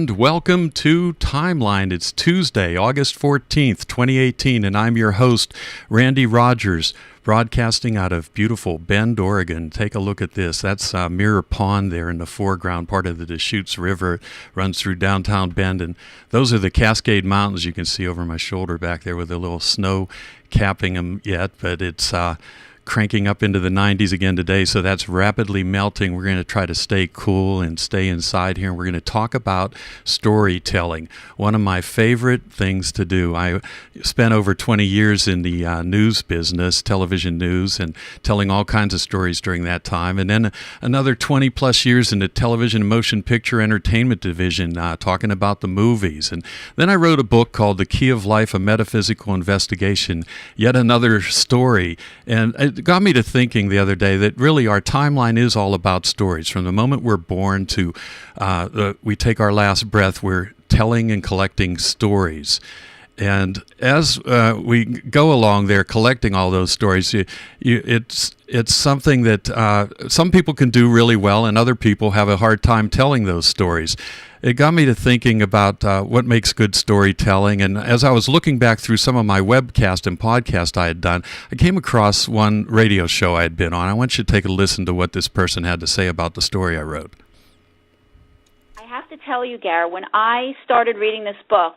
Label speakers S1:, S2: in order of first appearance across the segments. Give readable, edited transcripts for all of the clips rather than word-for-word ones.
S1: and welcome to Timeline. It's Tuesday, August 14th, 2018, and I'm your host, Randy Rogers, broadcasting out of beautiful Bend, Oregon. Take a look at this. That's Mirror Pond there in the foreground, part of the Deschutes River. It runs through downtown Bend, and those are the Cascade Mountains you can see over my shoulder back there with a little snow capping them yet, but it's cranking up into the 90s again today, so that's rapidly melting. We're going to try to stay cool and stay inside here, and we're going to talk about storytelling, one of my favorite things to do. I spent over 20 years in the news business, television news, and telling all kinds of stories during that time, and then another 20 plus years in the television and motion picture entertainment division, talking about the movies. And then I wrote a book called The Key of Life, A Metaphysical Investigation, yet another story. And it got me to thinking the other day that really our timeline is all about stories. From the moment we're born to we take our last breath, we're telling and collecting stories. And as we go along there collecting all those stories, it's something that some people can do really well, and other people have a hard time telling those stories. It got me to thinking about what makes good storytelling. And as I was looking back through some of my webcast and podcast I had done, I came across one radio show I had been on. I want you to take a listen to what this person had to say about the story I wrote.
S2: I have to tell you, Gary, when I started reading this book,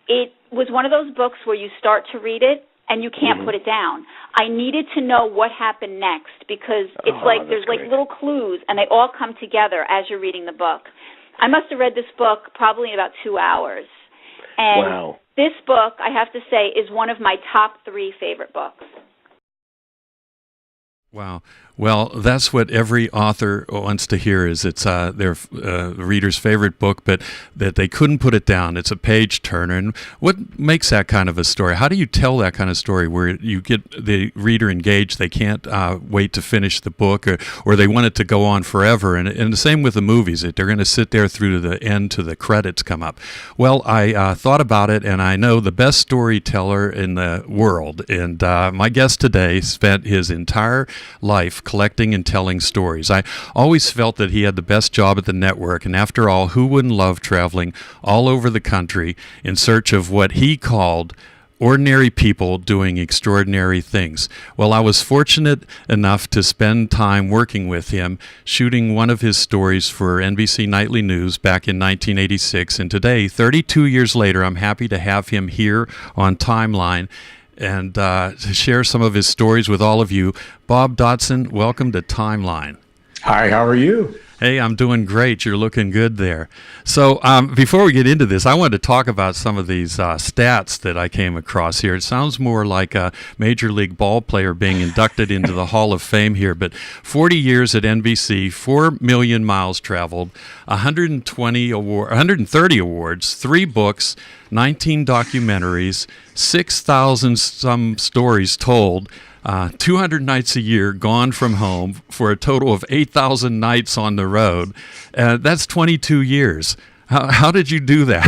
S2: it was one of those books where you start to read it and you can't put it down. I needed to know what happened next because it's like there's like little clues and they all come together as you're reading the book. I must have read this book probably in about 2 hours. And this book, I have to say, is one of my top 3 favorite books.
S1: Wow. Well, that's what every author wants to hear, is it's their reader's favorite book, but that they couldn't put it down. It's a page turner. And what makes that kind of a story? How do you tell that kind of story where you get the reader engaged, they can't wait to finish the book, or they want it to go on forever? And the same with the movies. They're going to sit there through to the end to the credits come up. Well, I thought about it, and I know the best storyteller in the world. And my guest today spent his entire life collecting and telling stories. I always felt that he had the best job at the network, and after all, who wouldn't love traveling all over the country in search of what he called ordinary people doing extraordinary things? Well, I was fortunate enough to spend time working with him, shooting one of his stories for NBC Nightly News back in 1986, and today, 32 years later, I'm happy to have him here on Timeline and to share some of his stories with all of you. Bob Dotson, welcome to Timeline.
S3: Hi, how are you?
S1: Hey, I'm doing great. You're looking good there. So before we get into this, I wanted to talk about some of these stats that I came across here. It sounds more like a Major League ball player being inducted into the Hall of Fame here, but 40 years at NBC, 4 million miles traveled, 130 awards, 3 books, 19 documentaries, 6,000 some stories told, 200 nights a year gone from home for a total of 8,000 nights on the road. That's 22 years. How did you do that?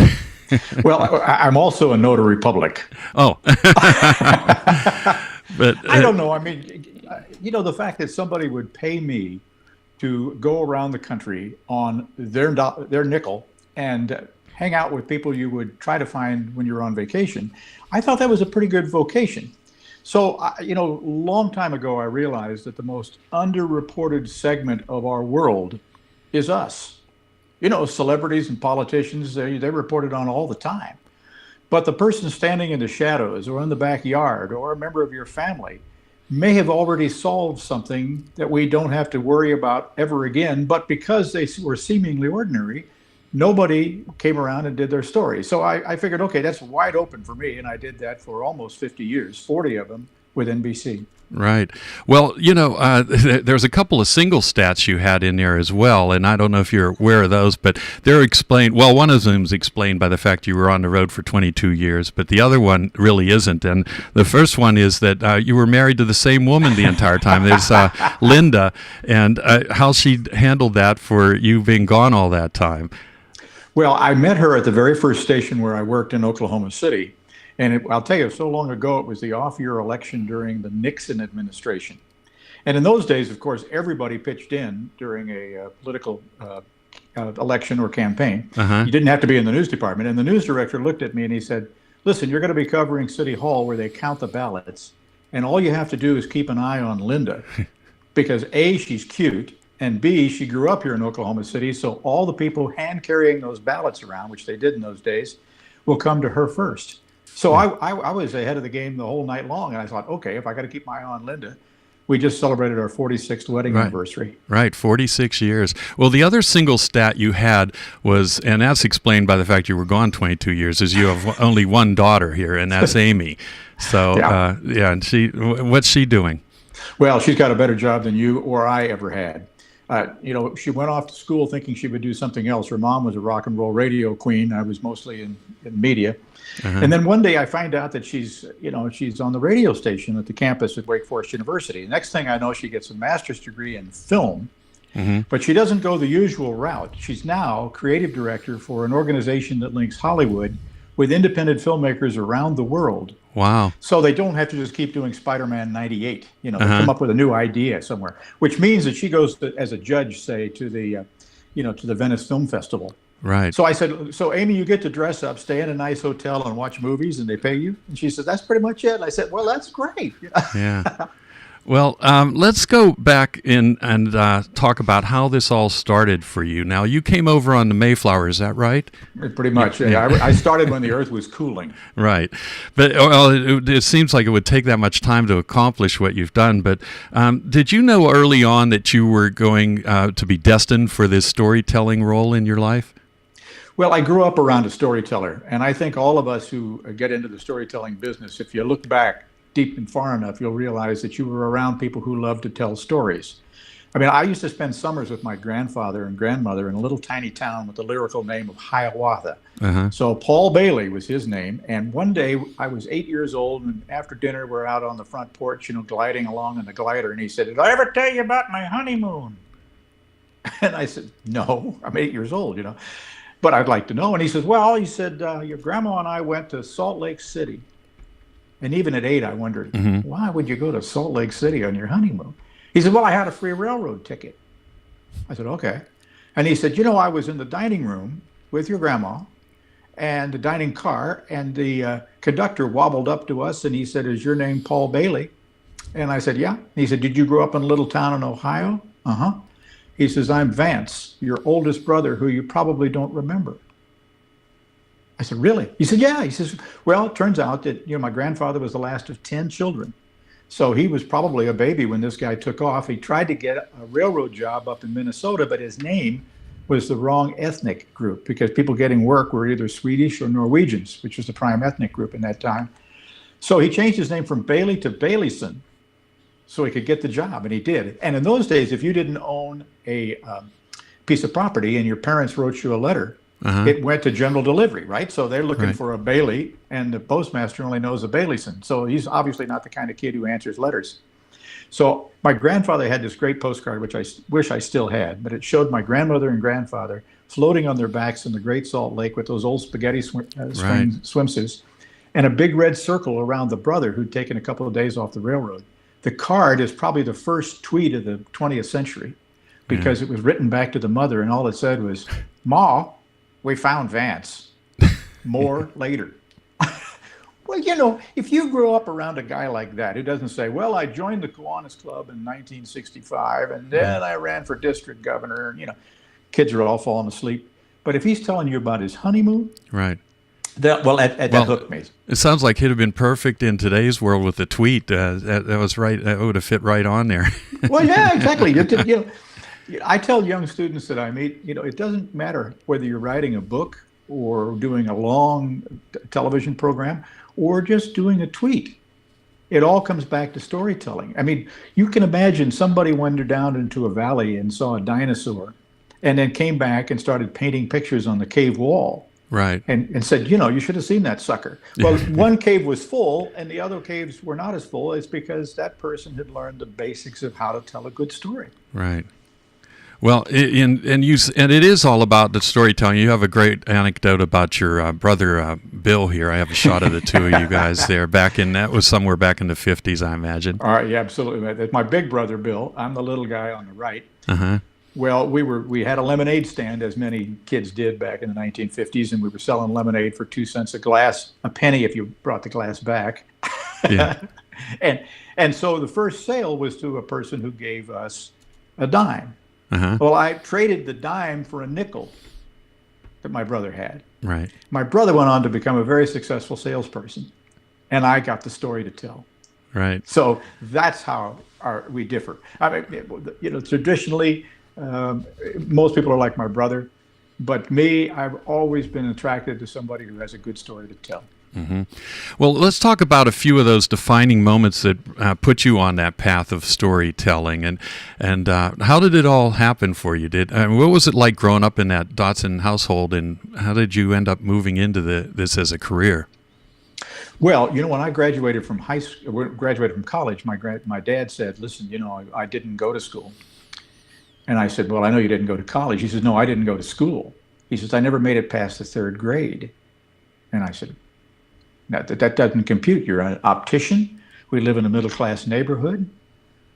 S3: Well, I'm also a notary public.
S1: Oh. But
S3: I don't know. I mean, the fact that somebody would pay me to go around the country on their nickel and hang out with people you would try to find when you're on vacation, I thought that was a pretty good vocation. So, long time ago, I realized that the most underreported segment of our world is us. Celebrities and politicians, they report it on all the time. But the person standing in the shadows or in the backyard or a member of your family may have already solved something that we don't have to worry about ever again. But because they were seemingly ordinary, nobody came around and did their story. So I figured, okay, that's wide open for me. And I did that for almost 50 years, 40 of them with NBC.
S1: Right. Well, there's a couple of single stats you had in there as well, and I don't know if you're aware of those, but they're explained. Well, one of them is explained by the fact you were on the road for 22 years, but the other one really isn't. And the first one is that you were married to the same woman the entire time. There's Linda, and how she handled that for you being gone all that time.
S3: Well, I met her at the very first station where I worked in Oklahoma City. And I'll tell you, so long ago, it was the off-year election during the Nixon administration. And in those days, of course, everybody pitched in during a political election or campaign.
S1: Uh-huh.
S3: You didn't have to be in the news department. And the news director looked at me and he said, listen, you're going to be covering City Hall where they count the ballots. And all you have to do is keep an eye on Linda because A, she's cute, and B, she grew up here in Oklahoma City. So all the people hand carrying those ballots around, which they did in those days, will come to her first. So I was ahead of the game the whole night long. And I thought, okay, if I got to keep my eye on Linda. We just celebrated our 46th wedding anniversary.
S1: Right, 46 years. Well, the other single stat you had was, and that's explained by the fact you were gone 22 years, is you have only one daughter here, and that's Amy. So, and what's she doing?
S3: Well, she's got a better job than you or I ever had. She went off to school thinking she would do something else. Her mom was a rock and roll radio queen. I was mostly in media. Uh-huh. And then one day I find out that she's on the radio station at the campus at Wake Forest University. Next thing I know, she gets a master's degree in film, but she doesn't go the usual route. She's now creative director for an organization that links Hollywood with independent filmmakers around the world.
S1: Wow.
S3: So they don't have to just keep doing Spider-Man 98. They come up with a new idea somewhere, which means that she goes as a judge, say, to the Venice Film Festival.
S1: Right.
S3: So I said, so Amy, you get to dress up, stay in a nice hotel and watch movies and they pay you? And she said, that's pretty much it. And I said, well, that's great.
S1: Yeah. Well, let's go back in and talk about how this all started for you. Now, you came over on the Mayflower, is that right?
S3: Pretty much. Yeah. I started when the Earth was cooling. Right.
S1: But it seems like it would take that much time to accomplish what you've done. But did you know early on that you were going to be destined for this storytelling role in your life?
S3: Well, I grew up around a storyteller, and I think all of us who get into the storytelling business, if you look back deep and far enough, you'll realize that you were around people who love to tell stories. I mean, I used to spend summers with my grandfather and grandmother in a little tiny town with the lyrical name of Hiawatha. Uh-huh. So Paul Bailey was his name. And one day I was 8 years old, and after dinner, we're out on the front porch, gliding along in the glider. And he said, did I ever tell you about my honeymoon? And I said, no, I'm 8 years old, but I'd like to know. And he says, well, your grandma and I went to Salt Lake City. And even at 8, I wondered, why would you go to Salt Lake City on your honeymoon? He said, well, I had a free railroad ticket. I said, okay. And he said, I was in the dining room with your grandma and the dining car, and the conductor wobbled up to us and he said, is your name Paul Bailey? And I said, yeah. And he said, did you grow up in a little town in Ohio? Uh-huh. He says, I'm Vance, your oldest brother, who you probably don't remember. I said, really? He said, yeah. He says, well, it turns out that, my grandfather was the last of 10 children. So he was probably a baby when this guy took off. He tried to get a railroad job up in Minnesota, but his name was the wrong ethnic group because people getting work were either Swedish or Norwegians, which was the prime ethnic group in that time. So he changed his name from Bailey to Baileyson so he could get the job, and he did. And in those days, if you didn't own a piece of property and your parents wrote you a letter, it went to general delivery, right? So they're looking for a Bailey, and the postmaster only knows a Baileyson. So he's obviously not the kind of kid who answers letters. So my grandfather had this great postcard, which I wish I still had, but it showed my grandmother and grandfather floating on their backs in the Great Salt Lake with those old spaghetti swimsuits, and a big red circle around the brother who'd taken a couple of days off the railroad. The card is probably the first tweet of the 20th century because it was written back to the mother, and all it said was, Ma, we found Vance. More later. Well, if you grow up around a guy like that who doesn't say, well, I joined the Kiwanis Club in 1965 and then I ran for district governor, kids are all falling asleep. But if he's telling you about his honeymoon,
S1: right.
S3: That hooked me.
S1: It sounds like he'd have been perfect in today's world with the tweet. That was right. That would have fit right on there.
S3: Well, yeah, exactly. I tell young students that I meet, it doesn't matter whether you're writing a book or doing a long television program or just doing a tweet. It all comes back to storytelling. I mean, you can imagine somebody wandered down into a valley and saw a dinosaur and then came back and started painting pictures on the cave wall.
S1: Right.
S3: And said, you should have seen that sucker. Well, one cave was full and the other caves were not as full. It's because that person had learned the basics of how to tell a good story.
S1: Right. Well, and it is all about the storytelling. You have a great anecdote about your brother Bill here. I have a shot of the two of you guys there. That was somewhere back in the 50s, I imagine.
S3: All right, yeah, absolutely. That's my big brother Bill. I'm the little guy on the right. Well, we had a lemonade stand, as many kids did back in the 1950s, and we were selling lemonade for 2 cents a glass, a penny if you brought the glass back.
S1: Yeah.
S3: and so the first sale was to a person who gave us a dime.
S1: Uh-huh.
S3: Well, I traded the dime for a nickel that my brother had.
S1: Right.
S3: My brother went on to become a very successful salesperson, and I got the story to tell.
S1: Right.
S3: So that's how we differ. I mean, traditionally, most people are like my brother, but me, I've always been attracted to somebody who has a good story to tell.
S1: Mm-hmm. Well, let's talk about a few of those defining moments that put you on that path of storytelling, and how did it all happen for you? What was it like growing up in that Dotson household, and how did you end up moving into this as a career?
S3: Well, when I graduated from college, my dad said, "Listen, I didn't go to school." And I said, "Well, I know you didn't go to college." He says, "No, I didn't go to school." He says, "I never made it past the third grade." And I said, that doesn't compute. You're an optician. We live in a middle-class neighborhood.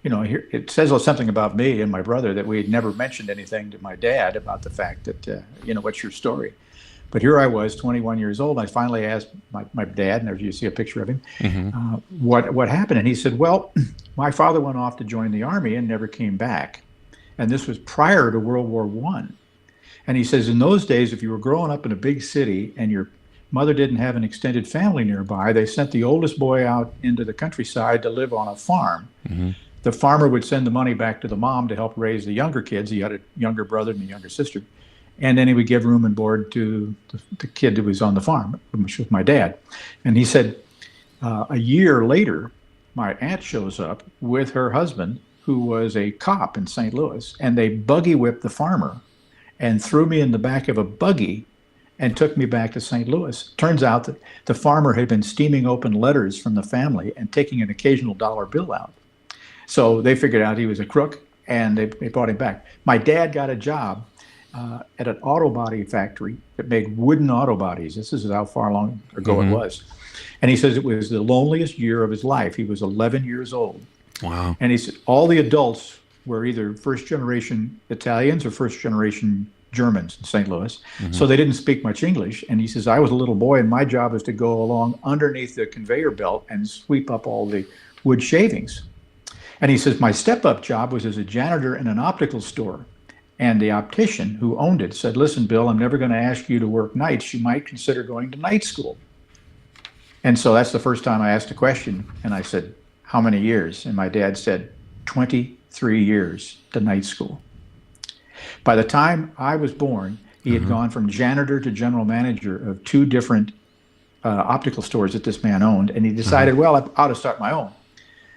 S3: Here it says something about me and my brother that we had never mentioned anything to my dad about the fact that, what's your story? But here I was, 21 years old. I finally asked my dad, and there you see a picture of him,
S1: Mm-hmm.
S3: What happened. And he said, "Well, my father went off to join the Army and never came back. And this was prior to World War I. And he says, in those days, if you were growing up in a big city and your mother didn't have an extended family nearby, they sent the oldest boy out into the countryside to live on a farm.
S1: Mm-hmm.
S3: The farmer would send the money back to the mom to help raise the younger kids. He had a younger brother and a younger sister. And then he would give room and board to the kid who was on the farm, which was my dad." And he said, a year later, my aunt shows up with her husband, who was a cop in St. Louis, and they buggy whipped the farmer and threw me in the back of a buggy and took me back to St. Louis. Turns out that the farmer had been steaming open letters from the family and taking an occasional dollar bill out. So they figured out he was a crook, and they brought him back. My dad got a job at an auto body factory that made wooden auto bodies. This is how far long ago
S1: Mm-hmm.
S3: it was. And he says it was the loneliest year of his life. He was 11 years old.
S1: Wow.
S3: And he said all the adults were either first-generation Italians or first-generation Germans in St. Louis.
S1: Mm-hmm.
S3: So they didn't speak much English. And he says, I was a little boy, and my job was to go along underneath the conveyor belt and sweep up all the wood shavings. And he says, my step-up job was as a janitor in an optical store. And the optician who owned it said, "Listen, Bill, I'm never going to ask you to work nights. You might consider going to night school." And so that's the first time I asked a question. And I said, "How many years?" And my dad said, 23 years to night school. By the time I was born, he had gone from janitor to general manager of two different optical stores that this man owned. And he decided, well, I ought to start my own.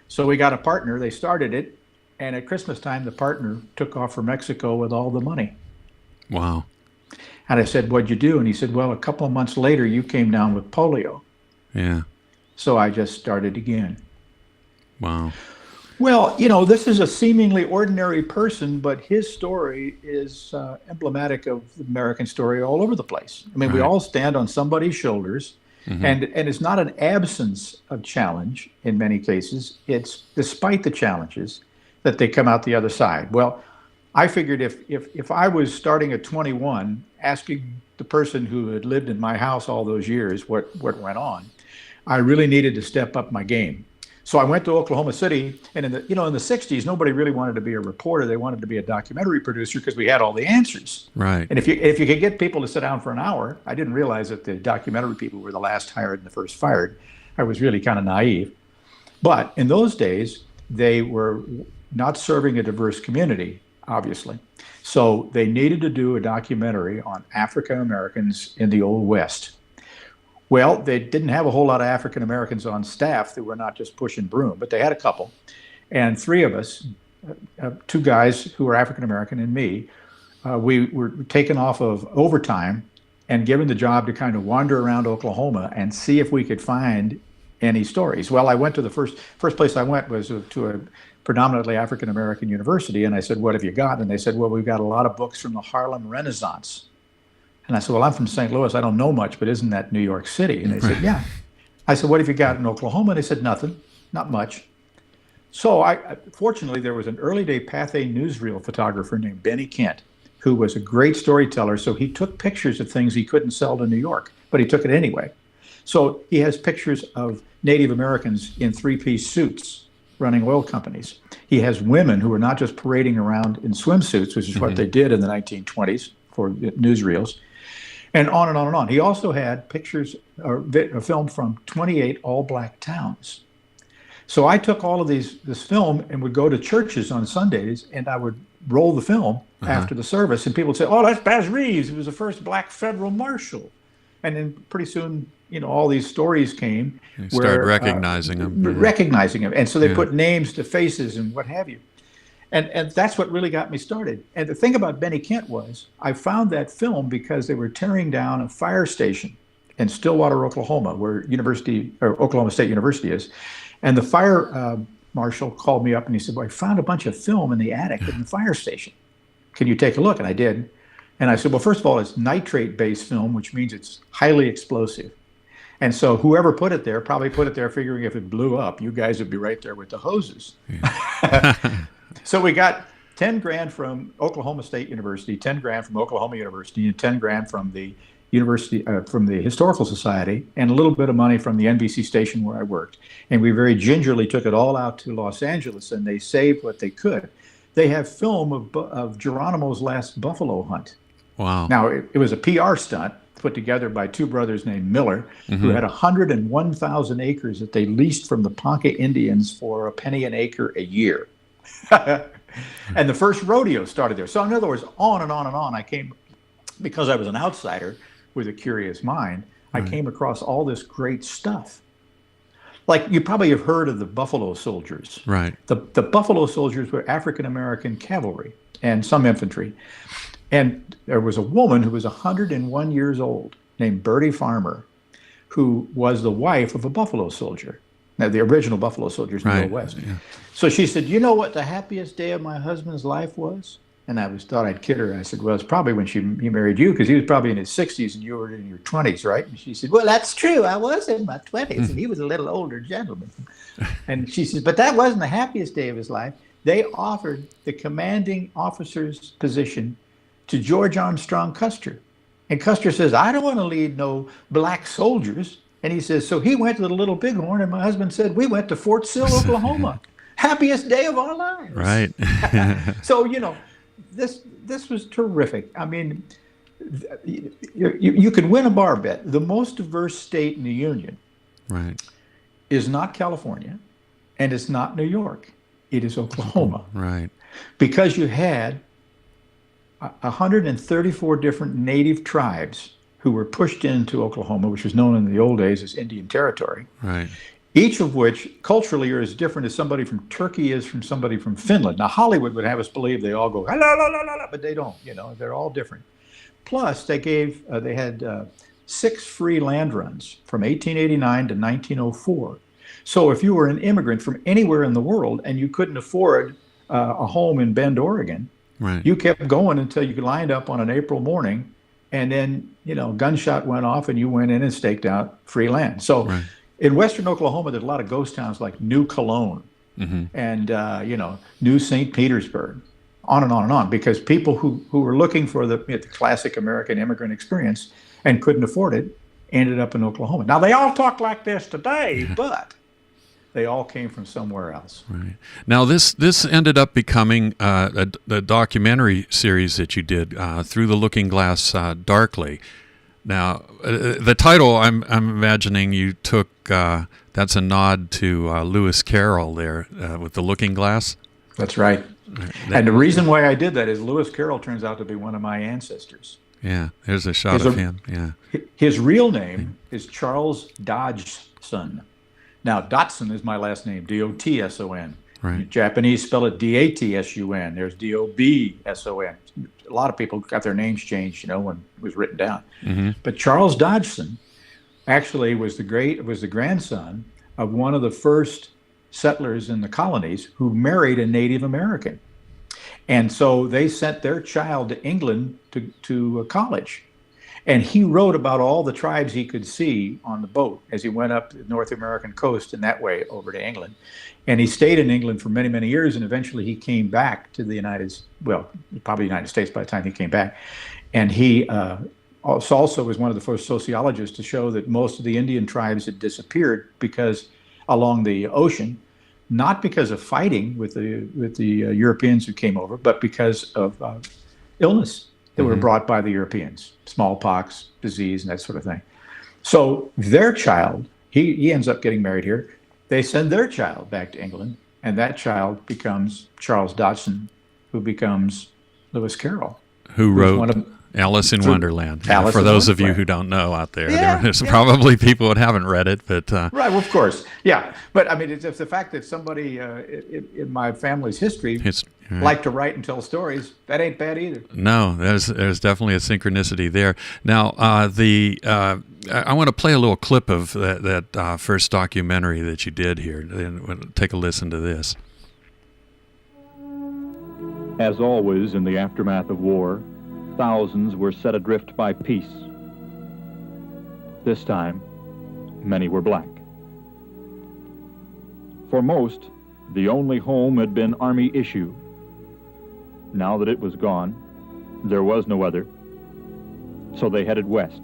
S3: So we got a partner. They started it. And at Christmas time, the partner took off for Mexico with all the money.
S1: Wow.
S3: And I said, "What'd you do?" And he said, "Well, a couple of months later, you came down with polio."
S1: Yeah.
S3: So I just started again.
S1: Wow.
S3: Well, this is a seemingly ordinary person, but his story is emblematic of the American story all over the place. I mean, we
S1: Right.
S3: all stand on somebody's shoulders,
S1: Mm-hmm.
S3: and it's not an absence of challenge in many cases. It's despite the challenges that they come out the other side. Well, I figured if I was starting at 21, asking the person who had lived in my house all those years what went on, I really needed to step up my game. So I went to Oklahoma City, and in the 60s, nobody really wanted to be a reporter. They wanted to be a documentary producer because we had all the answers.
S1: Right.
S3: And if you could get people to sit down for an hour, I didn't realize that the documentary people were the last hired and the first fired. I was really kind of naive. But in those days, they were not serving a diverse community, obviously. So they needed to do a documentary on African Americans in the Old West. Well, they didn't have a whole lot of African Americans on staff that were not just pushing broom, but they had a couple. And three of us, two guys who were African American and me, we were taken off of overtime and given the job to kind of wander around Oklahoma and see if we could find any stories. Well, I went to the first place I went was to a predominantly African American university, and I said, "What have you got?" And they said, "Well, we've got a lot of books from the Harlem Renaissance." And I said, "Well, I'm from St. Louis. I don't know much, but isn't that New York City?" And they said, "Yeah." I said, "What have you got in Oklahoma?" And they said, "Nothing, not much." So fortunately, there was an early day Pathé newsreel photographer named Benny Kent, who was a great storyteller. So he took pictures of things he couldn't sell to New York, but he took it anyway. So he has pictures of Native Americans in three-piece suits running oil companies. He has women who are not just parading around in swimsuits, which is what they did in the 1920s for newsreels, and on and on and on. He also had pictures or a film from 28 all-black towns. So I took all of this film and would go to churches on Sundays, and I would roll the film after the service, and people would say, "Oh, that's Baz Reeves. He was the first black federal marshal." And then pretty soon, all these stories came.
S1: You started recognizing them.
S3: Recognizing them. And so they put names to faces and what have you. And that's what really got me started. And the thing about Benny Kent was I found that film because they were tearing down a fire station in Stillwater, Oklahoma, where Oklahoma State University is. And the fire marshal called me up and he said, "Well, I found a bunch of film in the attic in the fire station. Can you take a look?" And I did. And I said, "Well, first of all, it's nitrate-based film, which means it's highly explosive. And so whoever put it there probably put it there figuring if it blew up, you guys would be right there with the hoses." Yeah. So we got 10 grand from Oklahoma State University, 10 grand from Oklahoma University, and 10 grand from the University, from the Historical Society, and a little bit of money from the NBC station where I worked. And we very gingerly took it all out to Los Angeles, and they saved what they could. They have film of Geronimo's last buffalo hunt.
S1: Wow.
S3: Now, it was a PR stunt put together by two brothers named Miller, who had 101,000 acres that they leased from the Ponca Indians for a penny an acre a year. And the first rodeo started there. So in other words, on and on and on, I came, because I was an outsider with a curious mind, I came across all this great stuff. Like you probably have heard of the Buffalo Soldiers.
S1: Right.
S3: The Buffalo Soldiers were African-American cavalry and some infantry. And there was a woman who was 101 years old named Bertie Farmer, who was the wife of a Buffalo Soldier. Now, the original Buffalo Soldiers in the Old West. Yeah. So she said, "You know what the happiest day of my husband's life was?" And I thought I'd kid her. I said, "Well, it's probably when he married you, because he was probably in his 60s and you were in your 20s, right?" And she said, "Well, that's true. I was in my 20s, and he was a little older gentleman." And she says, "But that wasn't the happiest day of his life. They offered the commanding officer's position to George Armstrong Custer. And Custer says, 'I don't want to lead no black soldiers.' And he says, so he went to the Little Bighorn, and my husband said, we went to Fort Sill, Oklahoma. Happiest day of our lives."
S1: Right.
S3: So, this was terrific. I mean, you could win a bar bet. The most diverse state in the Union is not California, and it's not New York. It is Oklahoma.
S1: Right.
S3: Because you had 134 different native tribes who were pushed into Oklahoma, which was known in the old days as Indian Territory.
S1: Right.
S3: Each of which culturally are as different as somebody from Turkey is from somebody from Finland. Now, Hollywood would have us believe they all go, la, la, la, la, la, but they don't, they're all different. Plus, they had 6 free land runs from 1889 to 1904. So if you were an immigrant from anywhere in the world and you couldn't afford a home in Bend, Oregon, you kept going until you lined up on an April morning, and then, gunshot went off and you went in and staked out free land. So in western Oklahoma, there's a lot of ghost towns like New Cologne and, New St. Petersburg, on and on and on, because people who were looking for the classic American immigrant experience and couldn't afford it ended up in Oklahoma. Now, they all talk like this today, but they all came from somewhere else. Right.
S1: Now, this ended up becoming a documentary series that you did, Through the Looking Glass Darkly. Now, the title, I'm imagining you took, that's a nod to Lewis Carroll there with The Looking Glass.
S3: That's right. And the reason why I did that is Lewis Carroll turns out to be one of my ancestors.
S1: Yeah, there's a shot of him. Yeah.
S3: His real name is Charles Dodson. Now, Dotson is my last name, D-O-T-S-O-N. Right. Japanese spell it D-A-T-S-U-N. There's D-O-B-S-O-N. A lot of people got their names changed, when it was written down. But Charles Dodson actually was the grandson of one of the first settlers in the colonies who married a Native American. And so they sent their child to England to college. And he wrote about all the tribes he could see on the boat as he went up the North American coast and that way over to England. And he stayed in England for many, many years, and eventually he came back to the probably United States by the time he came back. And he also was one of the first sociologists to show that most of the Indian tribes had disappeared because along the ocean, not because of fighting with the Europeans who came over, but because of illness that were brought by the Europeans, smallpox, disease, and that sort of thing. So their child, he ends up getting married here. They send their child back to England, and that child becomes Charles Dotson, who becomes Lewis Carroll,
S1: who wrote Alice in Wonderland. For those of you who don't know out there, there's probably people that haven't read it, but
S3: right, well, of course, yeah. But I mean, it's the fact that somebody in my family's history like to write and tell stories. That ain't bad either.
S1: No, there's definitely a synchronicity there. Now, I want to play a little clip of that first documentary that you did here, and take a listen to this.
S4: As always in the aftermath of war, thousands were set adrift by peace. This time, many were black. For most, the only home had been Army issue. Now that it was gone, there was no other, so they headed west.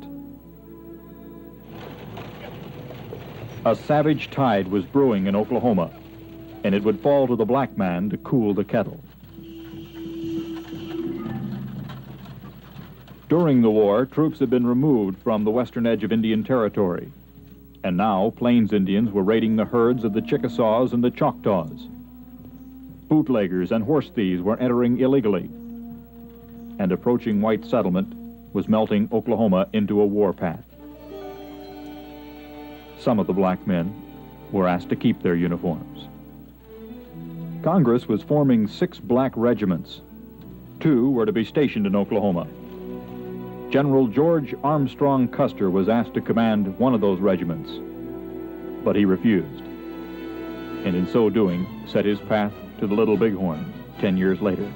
S4: A savage tide was brewing in Oklahoma, and it would fall to the black man to cool the kettle. During the war, troops had been removed from the western edge of Indian Territory, and now Plains Indians were raiding the herds of the Chickasaws and the Choctaws. Bootleggers and horse thieves were entering illegally, and approaching white settlement was melting Oklahoma into a warpath. Some of the black men were asked to keep their uniforms. Congress was forming 6 black regiments. 2 were to be stationed in Oklahoma. General George Armstrong Custer was asked to command one of those regiments, but he refused, and in so doing set his path to the Little Bighorn 10 years later.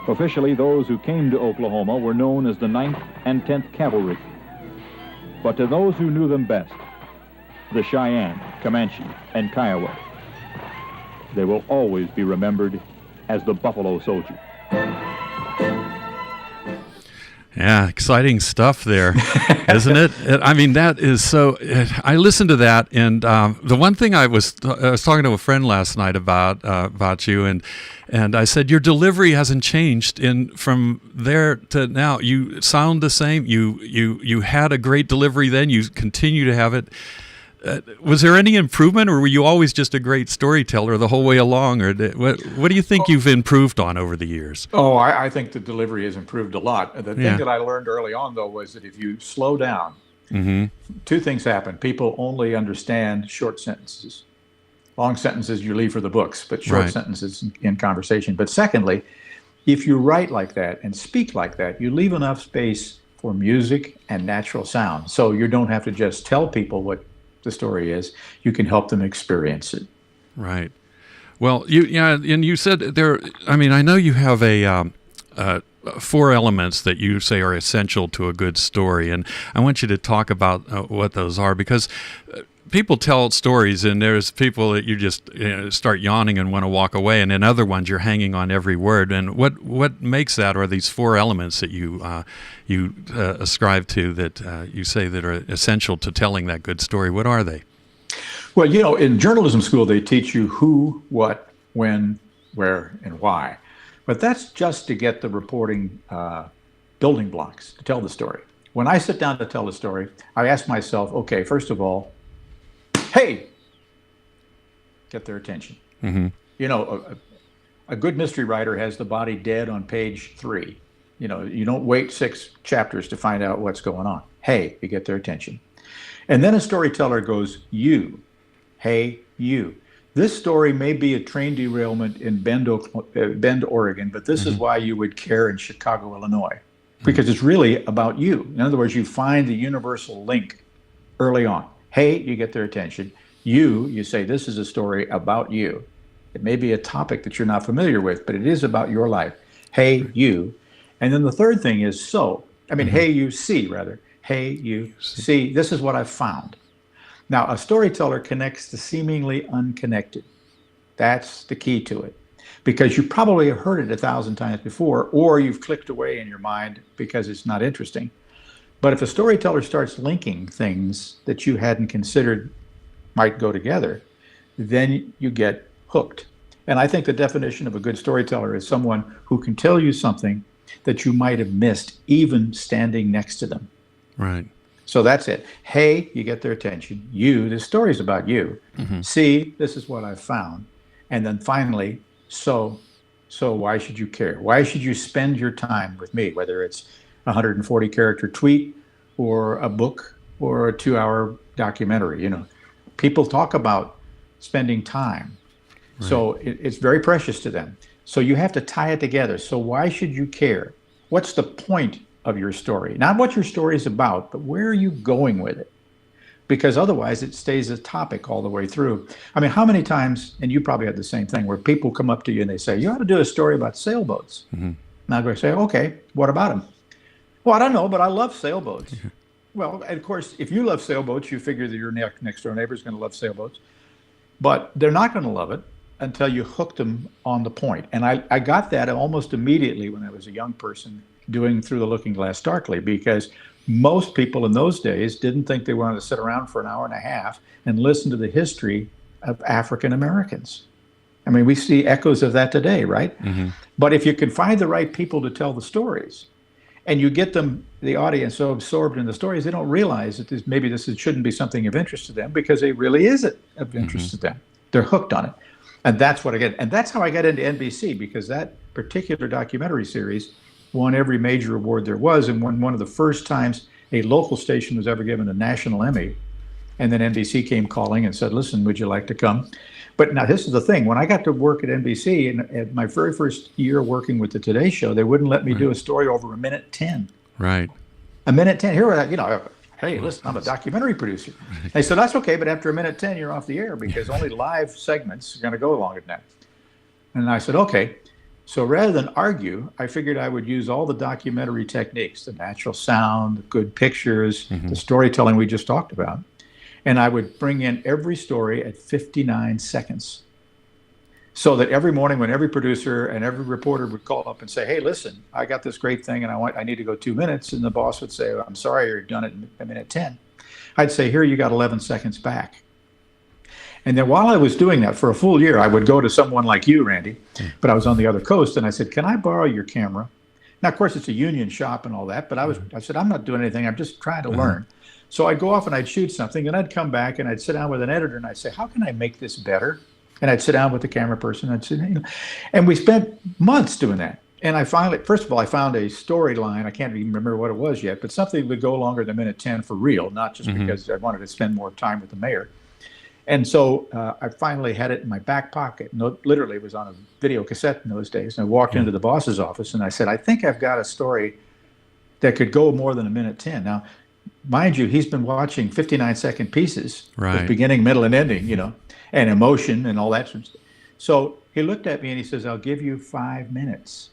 S4: Officially, those who came to Oklahoma were known as the 9th and 10th Cavalry, but to those who knew them best, the Cheyenne, Comanche, and Kiowa, they will always be remembered as the Buffalo Soldier.
S1: Yeah, exciting stuff there, isn't it? I mean, that is so. I listened to that, and the one thing I was talking to a friend last night about you, and I said your delivery hasn't changed from there to now. You sound the same. You had a great delivery then. You continue to have it. Was there any improvement, or were you always just a great storyteller the whole way along? Or what do you think you've improved on over the years?
S3: Oh, I think the delivery has improved a lot. The thing that I learned early on, though, was that if you slow down, 2 things happen. People only understand short sentences. Long sentences you leave for the books, but short sentences in conversation. But secondly, if you write like that and speak like that, you leave enough space for music and natural sound. So you don't have to just tell people what the story is. You can help them experience it.
S1: Right. Well, and you said there. I mean, I know you have a 4 elements that you say are essential to a good story, and I want you to talk about what those are, because people tell stories, and there's people that you just start yawning and want to walk away, and then other ones you're hanging on every word. And what makes that are these 4 elements that you ascribe to, that you say that are essential to telling that good story. What are they?
S3: Well, in journalism school, they teach you who, what, when, where, and why. But that's just to get the reporting building blocks to tell the story. When I sit down to tell a story, I ask myself, okay, first of all, hey, get their attention. A good mystery writer has the body dead on page 3. You don't wait 6 chapters to find out what's going on. Hey, you get their attention. And then a storyteller goes, you. Hey, you. This story may be a train derailment in Bend, Oregon, but this is why you would care in Chicago, Illinois, because it's really about you. In other words, you find the universal link early on. Hey, you get their attention. You say, this is a story about you. It may be a topic that you're not familiar with, but it is about your life. Hey, you. And then the third thing is hey, you see, rather. Hey, you see, this is what I've found. Now, a storyteller connects the seemingly unconnected. That's the key to it. Because you probably have heard it 1,000 times before, or you've clicked away in your mind because it's not interesting. But if a storyteller starts linking things that you hadn't considered might go together, then you get hooked. And I think the definition of a good storyteller is someone who can tell you something that you might have missed even standing next to them.
S1: Right.
S3: So that's it. Hey, you get their attention. You, this story's about you. See, this is what I've found. And then finally, so why should you care? Why should you spend your time with me, whether it's a 140 character tweet or a book or a 2-hour documentary? People talk about spending time. Right. So it's very precious to them. So you have to tie it together. So why should you care? What's the point of your story? Not what your story is about, but where are you going with it? Because otherwise it stays a topic all the way through. I mean, how many times, and you probably had the same thing, where people come up to you and they say, you ought to do a story about sailboats. And I'll go say, okay, what about them? Well, I don't know, but I love sailboats. Well, of course, if you love sailboats, you figure that your next door neighbor is going to love sailboats. But they're not going to love it until you hook them on the point. And I got that almost immediately when I was a young person doing Through the Looking Glass Darkly, because most people in those days didn't think they wanted to sit around for an hour and a half and listen to the history of African Americans. I mean, we see echoes of that today, right? But if you can find the right people to tell the stories, and you get them, the audience, so absorbed in the stories, they don't realize that this shouldn't be something of interest to them, because it really is of interest to them. They're hooked on it. And that's what I get. And that's how I got into NBC, because that particular documentary series won every major award there was, and won one of the first times a local station was ever given a national Emmy. And then NBC came calling and said, listen, would you like to come? But now this is the thing. When I got to work at NBC, and at my very first year working with the Today Show, they wouldn't let me do a story over a minute 10.
S1: Right.
S3: A minute 10. Here, hey, listen, I'm a documentary producer. They said, that's okay, but after a minute 10, you're off the air, because only live segments are going to go longer than that. And I said, okay. So rather than argue, I figured I would use all the documentary techniques, the natural sound, the good pictures, the storytelling we just talked about. And I would bring in every story at 59 seconds. So that every morning when every producer and every reporter would call up and say, hey, listen, I got this great thing and I need to go 2 minutes. And the boss would say, I'm sorry, you're done it in a minute 10. I'd say, here, you got 11 seconds back. And then while I was doing that for a full year, I would go to someone like you, Randy, but I was on the other coast, and I said, can I borrow your camera? Now, of course, it's a union shop and all that, but I said, I'm not doing anything. I'm just trying to learn. So I'd go off and I'd shoot something, and I'd come back and I'd sit down with an editor and I'd say, how can I make this better? And I'd sit down with the camera person. I'd say, and we spent months doing that. And I finally, first of all, I found a storyline. I can't even remember what it was yet, but something that would go longer than minute 10 for real, not just because I wanted to spend more time with the mayor. And so I finally had it in my back pocket. No, literally, it was on a video cassette in those days. And I walked into the boss's office and I said, I think I've got a story that could go more than a minute 10. Now, mind you, he's been watching 59-second pieces with beginning, middle, and ending, and emotion and all that sort of stuff. So he looked at me and he says, I'll give you 5 minutes,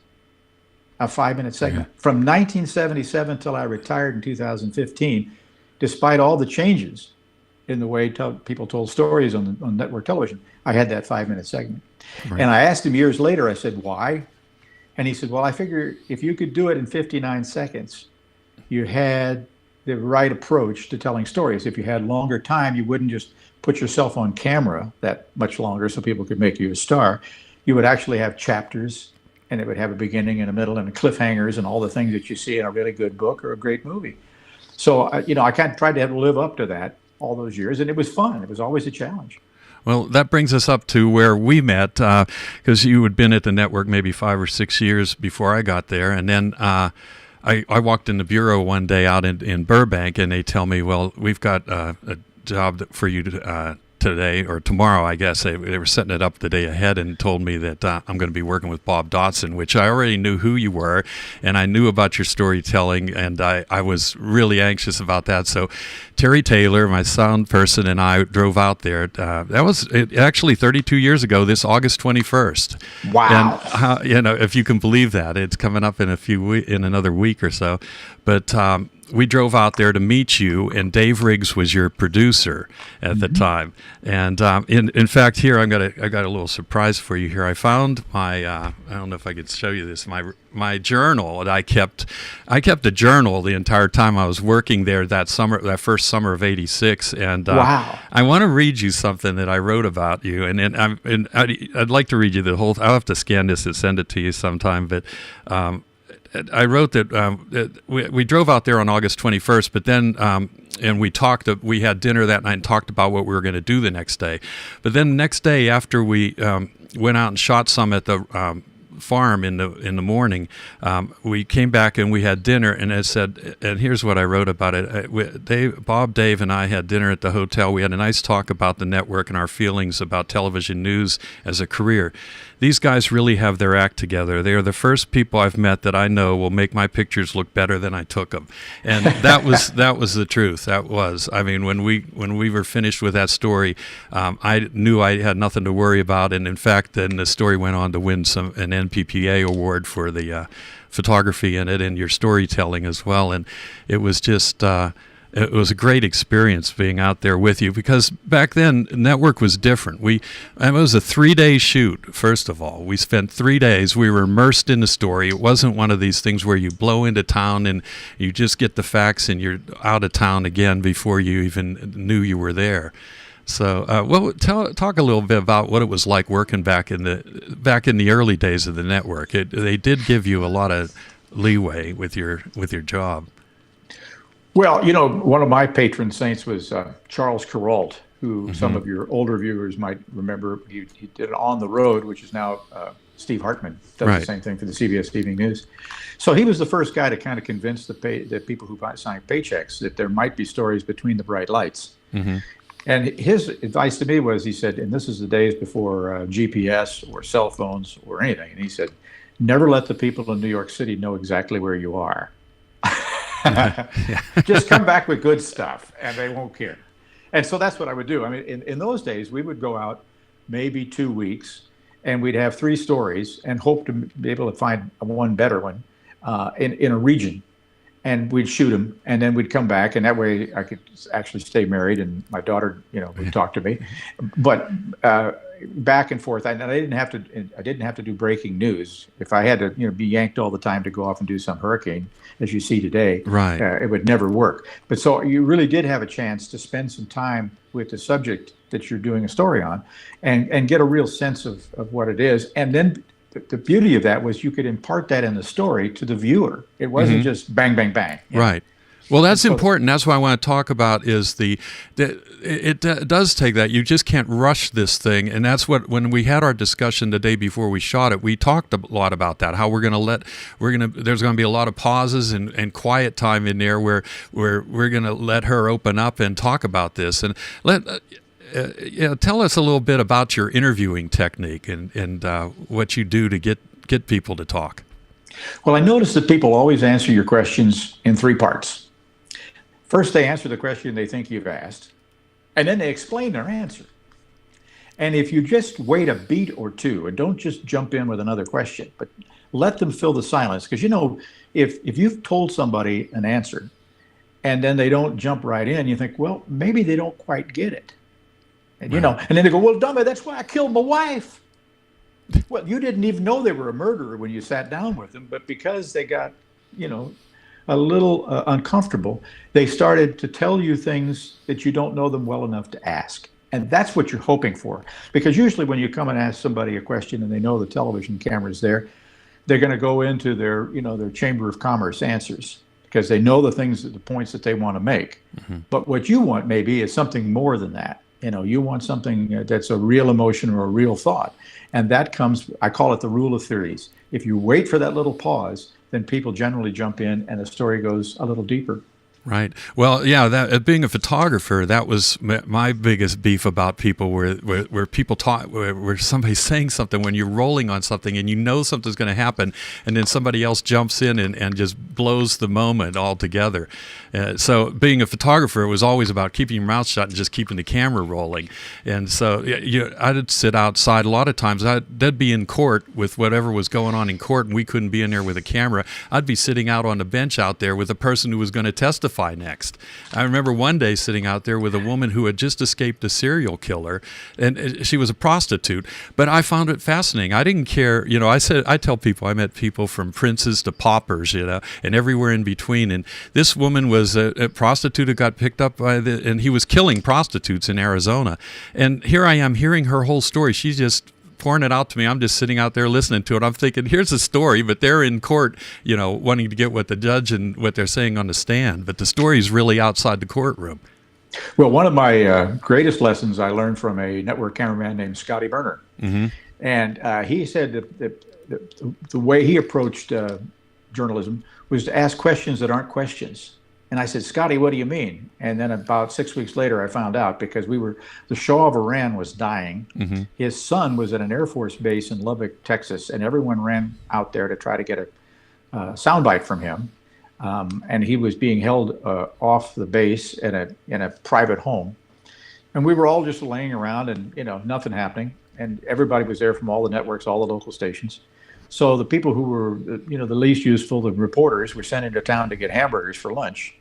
S3: a 5-minute segment. From 1977 till I retired in 2015, despite all the changes in the way people told stories on network television, I had that 5-minute segment. And I asked him years later, I said, why? And he said, well, I figure if you could do it in 59 seconds, you had the right approach to telling stories. If you had longer time, you wouldn't just put yourself on camera that much longer so people could make you a star. You would actually have chapters, and it would have a beginning and a middle and cliffhangers and all the things that you see in a really good book or a great movie. So, I kind of tried to live up to that all those years, and it was fun. It was always a challenge.
S1: Well, that brings us up to where we met, because you had been at the network maybe 5 or 6 years before I got there, and then I walked in the bureau one day out in Burbank, and they tell me, well, we've got a job for you to today or tomorrow, I guess. They were setting it up the day ahead and told me that I'm going to be working with Bob Dotson, which I already knew who you were, and I knew about your storytelling, and I was really anxious about that. So Terry Taylor, my sound person, and I drove out there. That was actually 32 years ago, this August 21st.
S3: Wow.
S1: And, if you can believe that, it's coming up in in another week or so. But we drove out there to meet you, and Dave Riggs was your producer at the time. And in fact, here I got a little surprise for you. Here I found my I don't know if I could show you this, my journal that I kept. I kept a journal the entire time I was working there that first summer of '86. And
S3: wow.
S1: I want to read you something that I wrote about you, and I'd like to read you the whole. I'll have to scan this and send it to you sometime, but. I wrote that we drove out there on August 21st, but then and we talked. We had dinner that night and talked about what we were going to do the next day. But then the next day, after we went out and shot some at the farm in the morning, we came back and we had dinner. And it said, and here's what I wrote about it. Bob, Dave, and I had dinner at the hotel. We had a nice talk about the network and our feelings about television news as a career. These guys really have their act together. They are the first people I've met that I know will make my pictures look better than I took them. And that was the truth. That was. I mean, when we were finished with that story, I knew I had nothing to worry about. And in fact, then the story went on to win an NPPA award for the photography in it and your storytelling as well. And it was just. It was a great experience being out there with you, because back then network was different. It was a 3-day shoot. First of all, we spent 3 days. We were immersed in the story. It wasn't one of these things where you blow into town and you just get the facts and you're out of town again before you even knew you were there. So, talk a little bit about what it was like working back in the early days of the network. They did give you a lot of leeway with your job.
S3: Well, one of my patron saints was Charles Kuralt, who some of your older viewers might remember. He did it On the Road, which is now Steve Hartman does the same thing for the CBS Evening News. So he was the first guy to kind of convince the people who sign paychecks that there might be stories between the bright lights. Mm-hmm. And his advice to me was, he said, and this is the days before GPS or cell phones or anything, and he said, never let the people in New York City know exactly where you are. Just come back with good stuff and they won't care. And so that's what I would do. I mean, in those days, we would go out maybe 2 weeks and we'd have 3 stories and hope to be able to find one better one in a region. And we'd shoot them, and then we'd come back, and that way I could actually stay married, and my daughter, would talk to me. But back and forth, I didn't have to do breaking news. If I had to, be yanked all the time to go off and do some hurricane, as you see today,
S1: right,
S3: it would never work. But so you really did have a chance to spend some time with the subject that you're doing a story on, and get a real sense of what it is, and then. The beauty of that was you could impart that in the story to the viewer. It wasn't just bang, bang, bang.
S1: Right. Well, that's important. That's what I want to talk about is it does take that. You just can't rush this thing. And that's when we had our discussion the day before we shot it, we talked a lot about that, how there's going to be a lot of pauses and quiet time in there where we're going to let her open up and talk about this. And tell us a little bit about your interviewing technique and what you do to get people to talk.
S3: Well, I noticed that people always answer your questions in 3 parts. First, they answer the question they think you've asked, and then they explain their answer. And if you just wait a beat or 2 and don't just jump in with another question, but let them fill the silence, because if you've told somebody an answer and then they don't jump right in, you think, well, maybe they don't quite get it. And, and then they go, well, dummy, that's why I killed my wife. Well, you didn't even know they were a murderer when you sat down with them, but because they got, a little uncomfortable, they started to tell you things that you don't know them well enough to ask. And that's what you're hoping for. Because usually when you come and ask somebody a question and they know the television camera's there, they're going to go into their, their Chamber of Commerce answers, because they know the points that they want to make. Mm-hmm. But what you want maybe is something more than that. You want something that's a real emotion or a real thought. And that comes, I call it the rule of threes. If you wait for that little pause, then people generally jump in and the story goes a little deeper.
S1: Right. Well, yeah, that being a photographer, that was my biggest beef about people where people talk, where somebody's saying something when you're rolling on something and you know something's going to happen, and then somebody else jumps in and just blows the moment altogether. So being a photographer, it was always about keeping your mouth shut and just keeping the camera rolling. And so I'd sit outside. A lot of times they'd be in court with whatever was going on in court, and we couldn't be in there with a camera. I'd be sitting out on the bench out there with a person who was going to testify next. I remember one day sitting out there with a woman who had just escaped a serial killer, and she was a prostitute, but I found it fascinating. I didn't care, I tell people I met people from princes to paupers, and everywhere in between, and this woman was a prostitute who got picked up and he was killing prostitutes in Arizona, and here I am hearing her whole story. She's just pouring it out to me. I'm just sitting out there listening to it. I'm thinking, here's the story, but they're in court, wanting to get what the judge and what they're saying on the stand. But the story is really outside the courtroom.
S3: Well, one of my greatest lessons I learned from a network cameraman named Scotty Berner.
S1: Mm-hmm.
S3: And he said that the way he approached journalism was to ask questions that aren't questions. And I said, Scotty, what do you mean? And then about 6 weeks later, I found out because the Shah of Iran was dying. Mm-hmm. His son was at an Air Force base in Lubbock, Texas, and everyone ran out there to try to get a soundbite from him. And he was being held off the base in a private home. And we were all just laying around and, nothing happening. And everybody was there from all the networks, all the local stations. So the people who were, the least useful, the reporters, were sent into town to get hamburgers for lunch.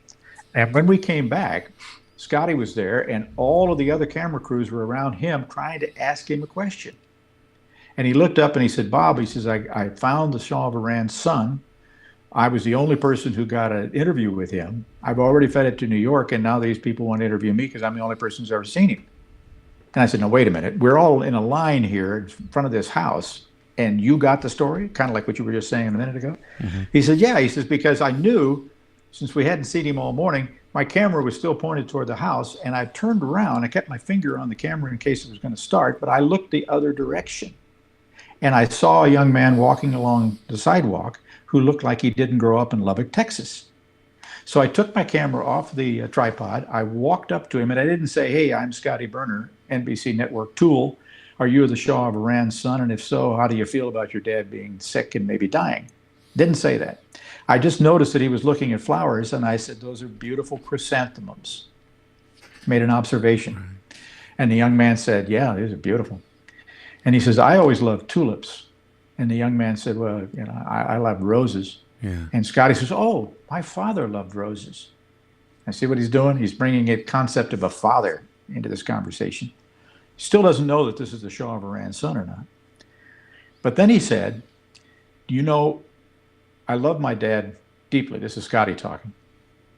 S3: And when we came back, Scotty was there, and all of the other camera crews were around him trying to ask him a question. And he looked up and he said, Bob, he says, I found the Shah of Iran's son. I was the only person who got an interview with him. I've already fed it to New York, and now these people want to interview me because I'm the only person who's ever seen him. And I said, no, wait a minute. We're all in a line here in front of this house, and you got the story? Kind of like what you were just saying a minute ago. Mm-hmm. He said, yeah. He says, because I knew, since we hadn't seen him all morning, my camera was still pointed toward the house, and I turned around. I kept my finger on the camera in case it was going to start, but I looked the other direction. And I saw a young man walking along the sidewalk who looked like he didn't grow up in Lubbock, Texas. So I took my camera off the tripod. I walked up to him, and I didn't say, hey, I'm Scotty Berner, NBC Network tool. Are you the Shah of Iran's son? And if so, how do you feel about your dad being sick and maybe dying? Didn't say that. I just noticed that he was looking at flowers, and I said, those are beautiful chrysanthemums. Made an observation. Right. And the young man said, yeah, these are beautiful. And he says, I always loved tulips. And the young man said, well, I love roses. Yeah. And Scotty says, oh, my father loved roses. And see what he's doing? He's bringing a concept of a father into this conversation. Still doesn't know that this is the Shah of Iran's son or not. But then he said, I love my dad deeply. This is Scotty talking.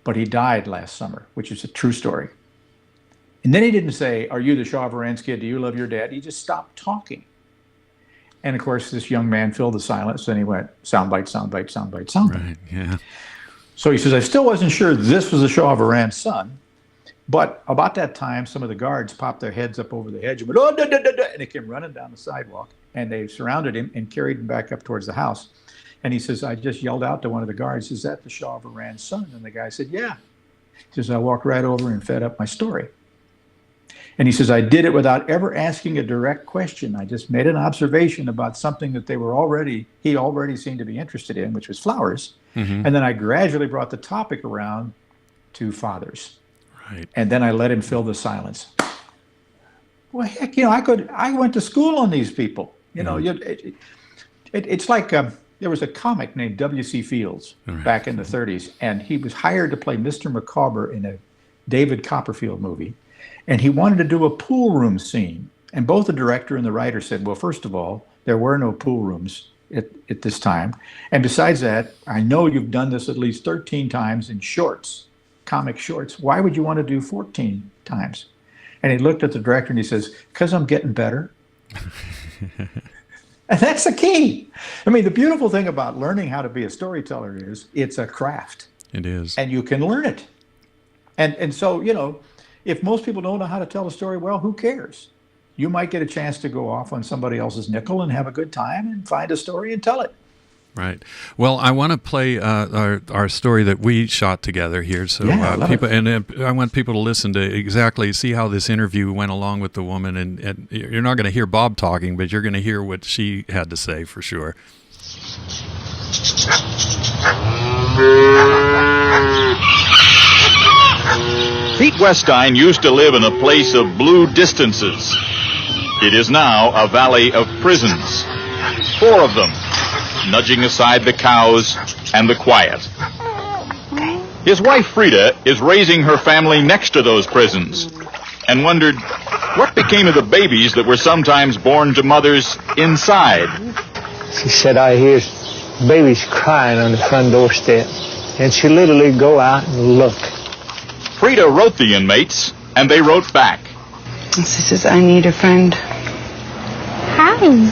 S3: But he died last summer, which is a true story. And then he didn't say, are you the Shah of Iran's kid? Do you love your dad? He just stopped talking. And of course, this young man filled the silence. And he went, soundbite, soundbite, soundbite, soundbite. Right, yeah. So he says, I still wasn't sure this was the Shah of Iran's son. But about that time, some of the guards popped their heads up over the hedge and went, oh, da, da, da, da, and they came running down the sidewalk. And they surrounded him and carried him back up towards the house. And he says, I just yelled out to one of the guards, is that the Shah of Iran's son? And the guy said, yeah. He says, I walked right over and fed up my story. And he says, I did it without ever asking a direct question. I just made an observation about something that he already seemed to be interested in, which was flowers. Mm-hmm. And then I gradually brought the topic around to fathers. Right. And then I let him fill the silence. Well, heck, I went to school on these people. It's like there was a comic named W.C. Fields back in the 30s, and he was hired to play Mr. Micawber in a David Copperfield movie. And he wanted to do a pool room scene. And both the director and the writer said, well, first of all, there were no pool rooms at this time. And besides that, I know you've done this at least 13 times in shorts, comic shorts. Why would you want to do 14 times? And he looked at the director and he says, because I'm getting better. And that's the key. I mean, the beautiful thing about learning how to be a storyteller is it's a craft.
S1: It is.
S3: And you can learn it. And so, if most people don't know how to tell a story, well, who cares? You might get a chance to go off on somebody else's nickel and have a good time and find a story and tell it.
S1: Right. Well, I want to play our story that we shot together here, so people I want people to listen to exactly see how this interview went along with the woman, and you're not going to hear Bob talking, but you're going to hear what she had to say for sure.
S4: Pete Westine used to live in a place of blue distances. It is now a valley of prisons. 4 of them, nudging aside the cows and the quiet. His wife Frida is raising her family next to those prisons and wondered what became of the babies that were sometimes born to mothers inside.
S5: She said, I hear babies crying on the front doorstep, and she literally go out and look.
S4: Frida wrote the inmates, and they wrote back.
S6: She says, I need a friend. Hi.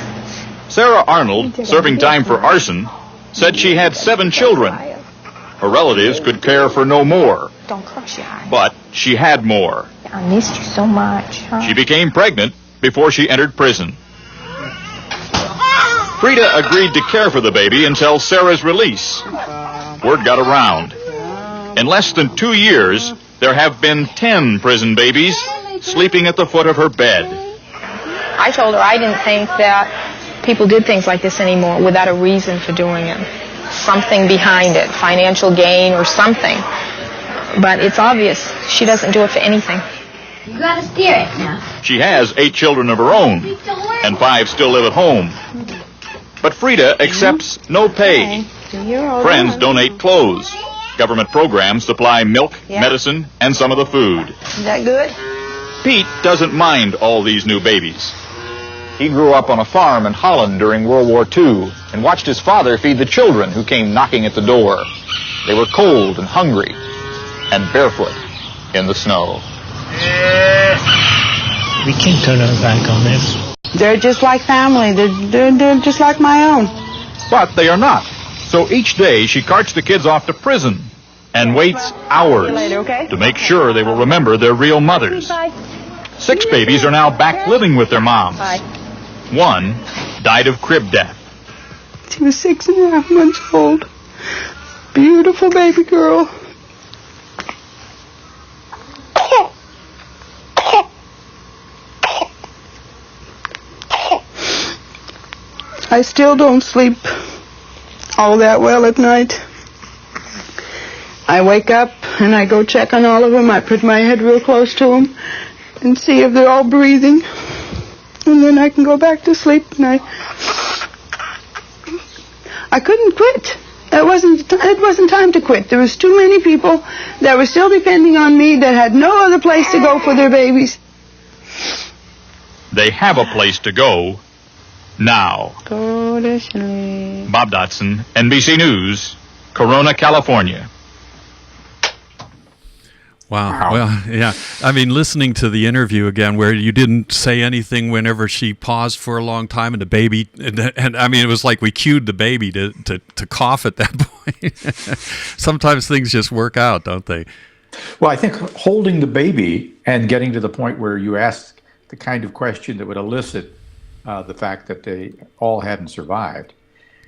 S4: Sarah Arnold, serving time for arson, said she had 7 children. Her relatives could care for no more.
S6: Don't close your eyes.
S4: But she had more.
S6: I missed you so much. Huh?
S4: She became pregnant before she entered prison. Frida agreed to care for the baby until Sarah's release. Word got around. In less than 2 years, there have been 10 prison babies sleeping at the foot of her bed.
S6: I told her I didn't think that people did things like this anymore without a reason for doing it. Something behind it, financial gain or something. But it's obvious she doesn't do it for anything.
S7: You gotta steer it now.
S4: She has 8 children of her own, and 5 still live at home. But Frida accepts no pay. Friends donate clothes. Government programs supply milk, medicine, and some of the food.
S6: Is that good?
S4: Pete doesn't mind all these new babies. He grew up on a farm in Holland during World War II and watched his father feed the children who came knocking at the door. They were cold and hungry and barefoot in the snow.
S5: We can't turn our back on this.
S6: They're just like family. They're just like my own.
S4: But they are not. So each day she carts the kids off to prison and waits hours to make sure they will remember their real mothers. 6 babies are now back living with their moms. 1 died of crib death.
S6: She was 6.5 months old. Beautiful baby girl. I still don't sleep all that well at night. I wake up and I go check on all of them. I put my head real close to them and see if they're all breathing. And then I can go back to sleep. And I couldn't quit. It wasn't time to quit. There was too many people that were still depending on me that had no other place to go for their babies.
S4: They have a place to go now.
S6: Go to sleep.
S4: Bob Dotson, NBC News, Corona, California.
S1: Wow. Well, yeah. I mean, listening to the interview again, where you didn't say anything whenever she paused for a long time, and the baby, and I mean, it was like we cued the baby to cough at that point. Sometimes things just work out, don't they?
S3: Well, I think holding the baby and getting to the point where you ask the kind of question that would elicit the fact that they all hadn't survived.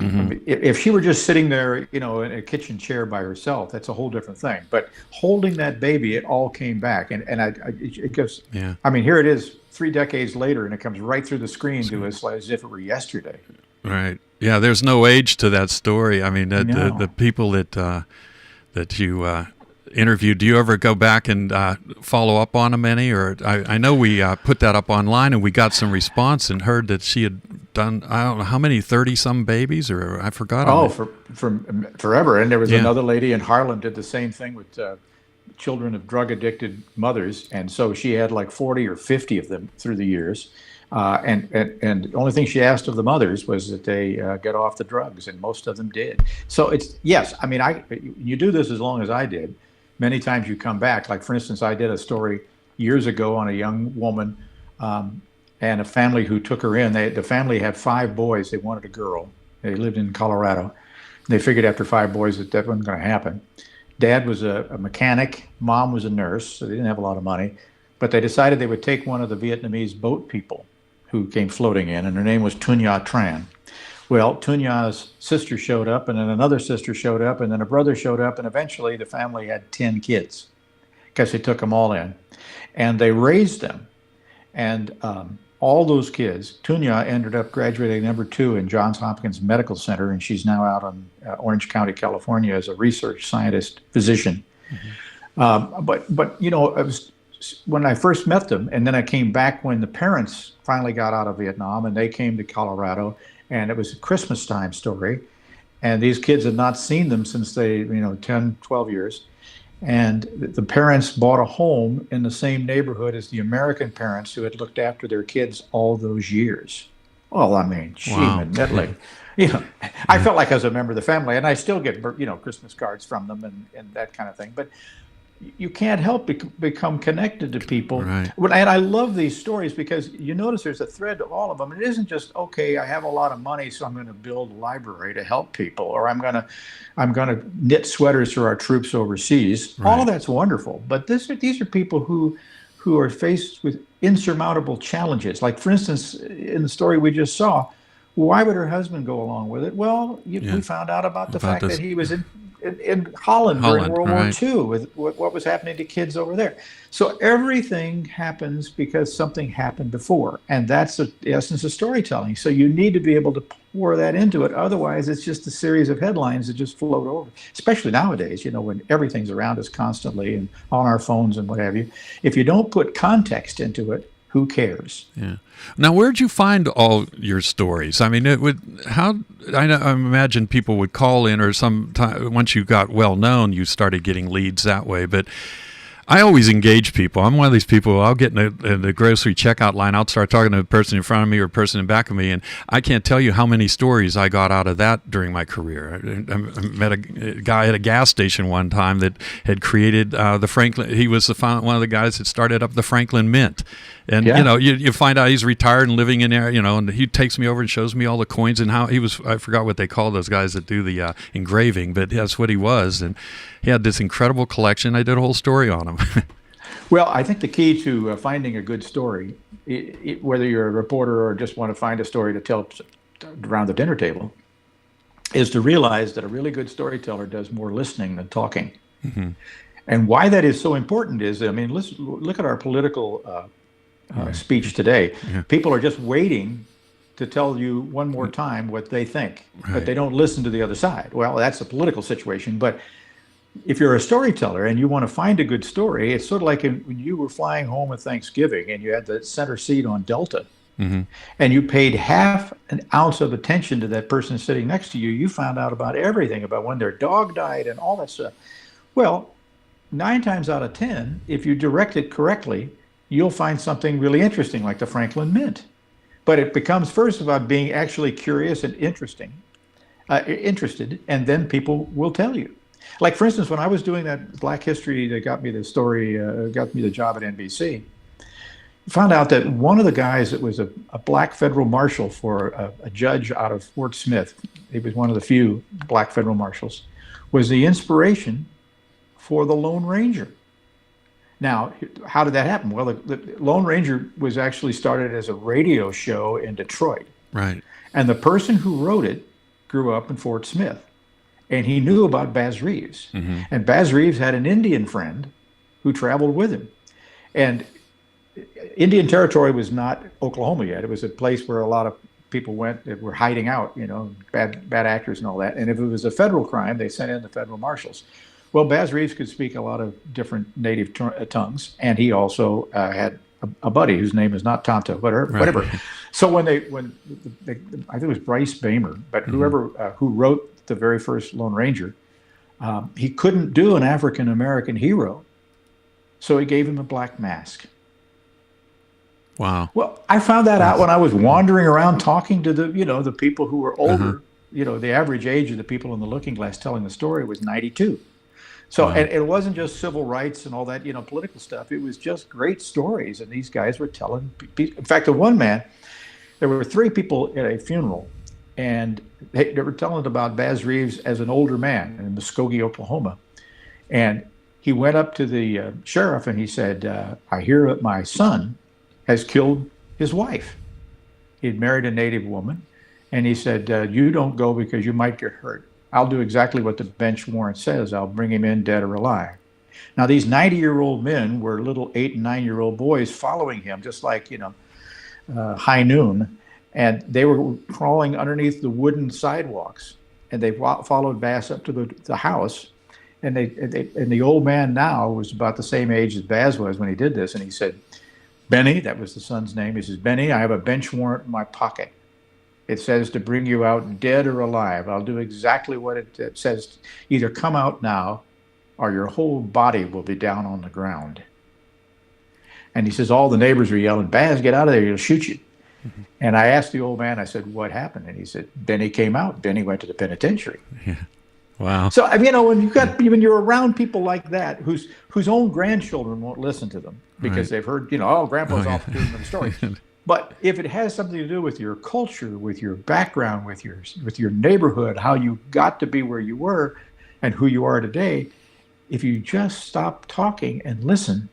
S3: Mm-hmm. I mean, if she were just sitting there, in a kitchen chair by herself, that's a whole different thing. But holding that baby, it all came back, and it goes. Yeah. I mean, here it is, 3 decades later, and it comes right through the screen to us as if it were yesterday.
S1: Right. Yeah. There's no age to that story. I mean, the people that you interviewed, do you ever go back and follow up on them any? Or I know we put that up online, and we got some response and heard that she had done, I don't know how many, 30-some babies, or I forgot.
S3: Oh, for forever. And there was another lady in Harlem did the same thing with children of drug-addicted mothers, and so she had like 40 or 50 of them through the years. And the only thing she asked of the mothers was that they get off the drugs, and most of them did. So it's, yes, I mean, you do this as long as I did. Many times you come back. Like, for instance, I did a story years ago on a young woman and a family who took her in. The family had 5 boys. They wanted a girl. They lived in Colorado. They figured after 5 boys that wasn't going to happen. Dad was a mechanic. Mom was a nurse, so they didn't have a lot of money. But they decided they would take one of the Vietnamese boat people who came floating in, and her name was Tun Nha Tran. Well, Tunya's sister showed up, and then another sister showed up, and then a brother showed up, and eventually the family had 10 kids because they took them all in. And they raised them. And all those kids, Tunya ended up graduating number 2 in Johns Hopkins Medical Center, and she's now out in Orange County, California, as a research scientist physician. But you know, when I first met them, and then I came back when the parents finally got out of Vietnam, and they came to Colorado, and it was a Christmas time story, and these kids had not seen them since 10, 12 years. And the parents bought a home in the same neighborhood as the American parents who had looked after their kids all those years. Well, I mean, admittedly, I felt like I was a member of the family, and I still get, Christmas cards from them and that kind of thing. But you can't help become connected to people.
S1: Right.
S3: And I love these stories because you notice there's a thread to all of them. It isn't just, okay, I have a lot of money, so I'm going to build a library to help people, or I'm going to knit sweaters for our troops overseas.
S1: Right.
S3: All of that's wonderful. But these are people who are faced with insurmountable challenges. Like, for instance, in the story we just saw, why would her husband go along with it? Well, we found out about the fact that he was in Holland during World War II with what was happening to kids over there. So everything happens because something happened before. And that's the essence of storytelling. So you need to be able to pour that into it. Otherwise, it's just a series of headlines that just float over, especially nowadays, when everything's around us constantly and on our phones and what have you. If you don't put context into it, who cares?
S1: Yeah. Now, where'd you find all your stories? I mean, I imagine people would call in, or once you got well known, you started getting leads that way. But I always engage people. I'm one of these people. I'll get in the grocery checkout line. I'll start talking to a person in front of me or a person in back of me, and I can't tell you how many stories I got out of that during my career. I met a guy at a gas station one time that had created the Franklin. He was one of the guys that started up the Franklin Mint, and you find out he's retired and living in there. And he takes me over and shows me all the coins and how he was. I forgot what they call those guys that do the engraving, but that's what he was, and he had this incredible collection. I did a whole story on him.
S3: Well, I think the key to finding a good story, whether you're a reporter or just want to find a story to tell around the dinner table, is to realize that a really good storyteller does more listening than talking. Mm-hmm. And why that is so important is, look at our political speech today. Yeah. People are just waiting to tell you one more time what they think, but they don't listen to the other side. Well, that's a political situation, but if you're a storyteller and you want to find a good story, it's sort of like when you were flying home at Thanksgiving and you had the center seat on Delta, mm-hmm. and you paid half an ounce of attention to that person sitting next to you, you found out about everything, about when their dog died and all that stuff. Well, 9 times out of 10, if you direct it correctly, you'll find something really interesting, like the Franklin Mint. But it becomes first about being actually curious and interested, and then people will tell you. Like, for instance, when I was doing that Black History that got me the story, got me the job at NBC, found out that one of the guys that was a black federal marshal for a judge out of Fort Smith, he was one of the few black federal marshals, was the inspiration for the Lone Ranger. Now, how did that happen? Well, the Lone Ranger was actually started as a radio show in Detroit.
S1: Right. And
S3: the person who wrote it grew up in Fort Smith. And he knew about Baz Reeves. Mm-hmm. And Baz Reeves had an Indian friend who traveled with him. And Indian Territory was not Oklahoma yet. It was a place where a lot of people went that were hiding out, bad actors and all that. And if it was a federal crime, they sent in the federal marshals. Well, Baz Reeves could speak a lot of different native tongues. And he also had a buddy whose name is not Tonto, whatever. Right. So when I think it was Bryce Bamer, but whoever who wrote the very first Lone Ranger, he couldn't do an African-American hero, so he gave him a black mask.
S1: Wow.
S3: Well, I found that out when I was wandering around talking to the people who were older. Uh-huh. The average age of the people in the Looking Glass telling the story was 92. So, and it wasn't just civil rights and all that, political stuff. It was just great stories, and these guys were telling. In fact, the one man, there were 3 people at a funeral, and they were telling about Baz Reeves as an older man in Muskogee, Oklahoma. And he went up to the sheriff and he said, I hear that my son has killed his wife. He had married a native woman, And he said, you don't go because you might get hurt. I'll do exactly what the bench warrant says. I'll bring him in dead or alive. Now, these 90-year-old men were little 8 and 9-year-old boys following him, just like, high noon. And they were crawling underneath the wooden sidewalks. And they followed Bass up to the house. And the old man now was about the same age as Baz was when he did this. And he said, Benny, that was the son's name. He says, Benny, I have a bench warrant in my pocket. It says to bring you out dead or alive. I'll do exactly what it says. Either come out now or your whole body will be down on the ground. And he says, all the neighbors were yelling, Baz, get out of there, he'll shoot you. Mm-hmm. And I asked the old man, I said, what happened? And he said, Benny came out. Benny went to the penitentiary.
S1: Yeah. Wow.
S3: So, when you're around people like that, whose own grandchildren won't listen to them because they've heard, grandpa's off doing the story. But if it has something to do with your culture, with your background, with your neighborhood, how you got to be where you were and who you are today, if you just stop talking and listen,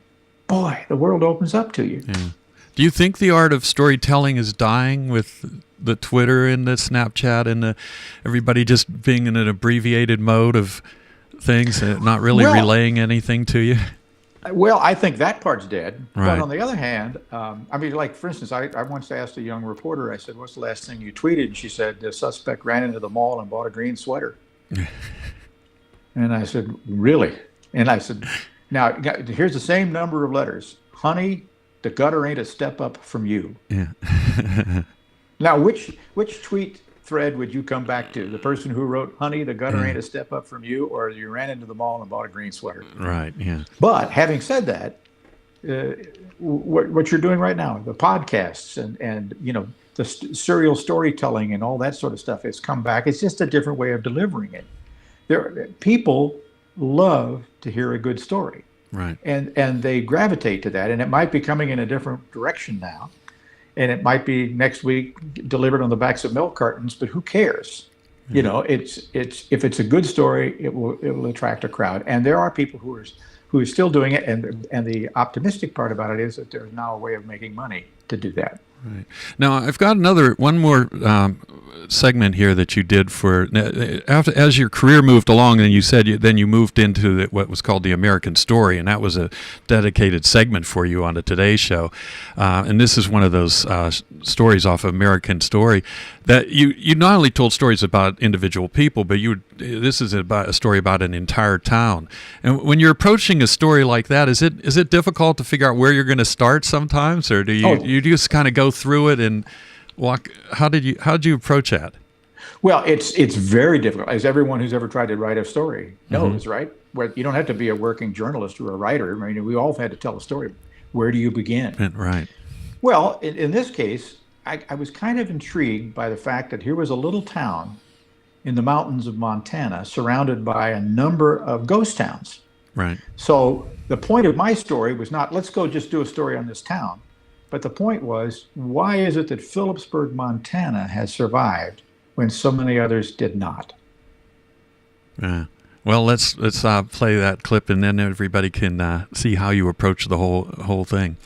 S3: boy, the world opens up to you.
S1: Yeah. Do you think the art of storytelling is dying with the Twitter and the Snapchat and everybody just being in an abbreviated mode of things, not really relaying anything to you?
S3: Well, I think that part's dead.
S1: Right.
S3: But on the other hand, for instance, I once asked a young reporter, I said, what's the last thing you tweeted? And she said, the suspect ran into the mall and bought a green sweater. And I said, really? And I said, now, here's the same number of letters. Honey, the gutter ain't a step up from you.
S1: Yeah.
S3: Now, which tweet thread would you come back to? The person who wrote, honey, the gutter ain't a step up from you, or you ran into the mall and bought a green sweater?
S1: Right, yeah.
S3: But having said that, what you're doing right now, the podcasts and the serial storytelling and all that sort of stuff has come back. It's just a different way of delivering it. People love to hear a good story.
S1: Right.
S3: And they gravitate to that, and it might be coming in a different direction now, and it might be next week delivered on the backs of milk cartons, but who cares? Mm-hmm. It's if it's a good story, it will attract a crowd, and there are people who are still doing it, and the optimistic part about it is that there's now a way of making money to do that.
S1: Right. Now, I've got one more segment here that you did as your career moved along, and you said you moved into what was called the American Story, and that was a dedicated segment for you on the Today Show. And this is one of those stories off of American Story that you not only told stories about individual people, but this is about a story about an entire town. And when you're approaching a story like that, is it difficult to figure out where you're going to start sometimes, or do you just kind of go through it and walk? How did you approach that?
S3: Well, it's very difficult, as everyone who's ever tried to write a story knows, right? Where you don't have to be a working journalist or a writer. I mean, we all have had to tell a story. Where do you begin?
S1: Right.
S3: Well, in this case, I was kind of intrigued by the fact that here was a little town in the mountains of Montana surrounded by a number of ghost towns.
S1: Right.
S3: So the point of my story was not, let's go just do a story on this town. But the point was, why is it that Phillipsburg, Montana has survived when so many others did not?
S1: Well, let's play that clip, and then everybody can see how you approach the whole thing.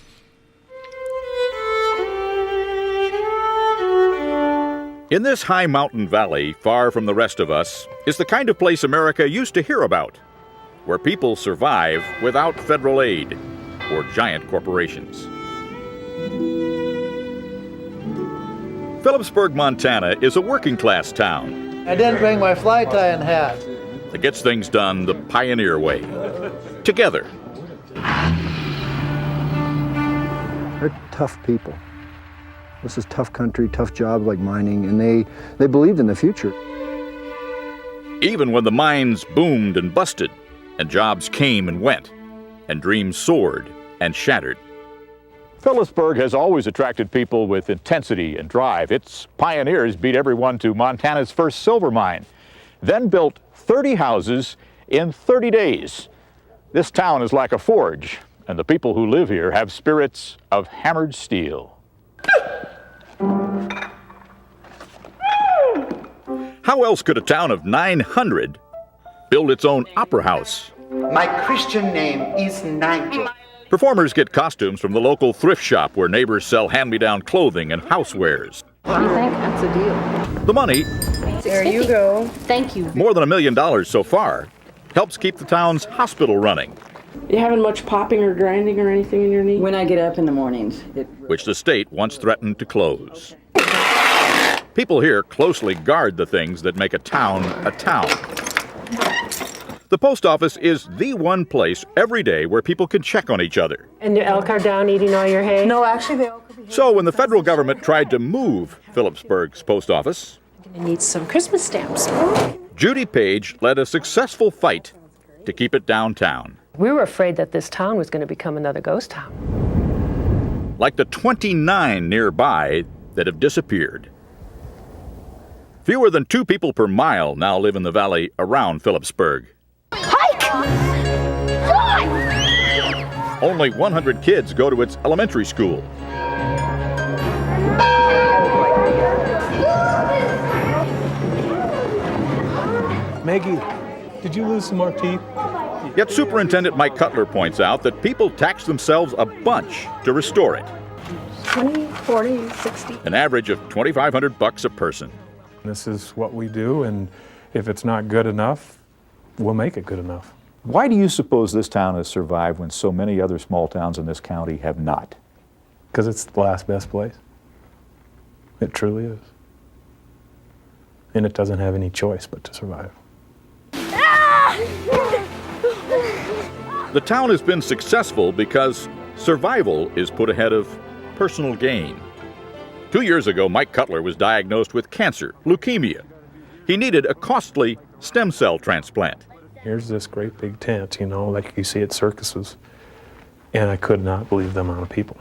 S8: In this high mountain valley, far from the rest of us, is the kind of place America used to hear about, where people survive without federal aid or giant corporations. Phillipsburg, Montana is a working-class town.
S9: I didn't bring my fly tie and hat.
S8: That gets things done the pioneer way, together.
S10: They're tough people. This is tough country, tough jobs like mining, and they believed in the future.
S8: Even when the mines boomed and busted, and jobs came and went, and dreams soared and shattered.
S4: Phillipsburg has always attracted people with intensity and drive. Its pioneers beat everyone to Montana's first silver mine, then built 30 houses in 30 days. This town is like a forge, and the people who live here have spirits of hammered steel.
S8: How else could a town of 900 build its own opera house?
S11: My Christian name is Nigel.
S8: Performers get costumes from the local thrift shop where neighbors sell hand-me-down clothing and housewares.
S12: What do you think? That's a deal.
S8: The money,
S12: There you go. Thank you.
S8: more than $1 million so far, helps keep the town's hospital running,
S13: You having much popping or grinding or anything in your knee?
S12: When I get up in the mornings,
S8: which the state once threatened to close. People here closely guard the things that make a town a town. The post office is the one place every day where people can check on each other.
S13: And your elk are down eating all your hay?
S12: No, actually, they all could be.
S8: So when the federal government tried to move Phillipsburg's post office,
S13: I need some Christmas stamps.
S8: Judy Page led a successful fight to keep it downtown.
S13: We were afraid that this town was going to become another ghost town.
S8: Like the 29 nearby that have disappeared. Fewer than 2 people per mile now live in the valley around Phillipsburg. Only 100 kids go to its elementary school.
S14: Maggie, did you lose some more teeth?
S8: Yet Superintendent Mike Cutler points out that people tax themselves a bunch to restore it.
S13: 20, 40, 60.
S8: An average of $2,500 a person.
S14: This is what we do, and if it's not good enough, we'll make it good enough.
S4: Why do you suppose this town has survived when so many other small towns in this county have not?
S14: Because it's the last best place. It truly is. And it doesn't have any choice but to survive.
S8: The town has been successful because survival is put ahead of personal gain. 2 years ago, Mike Cutler was diagnosed with cancer, leukemia. He needed a costly stem cell transplant.
S14: Here's this great big tent, you know, like you see at circuses. And I could not believe the amount of people.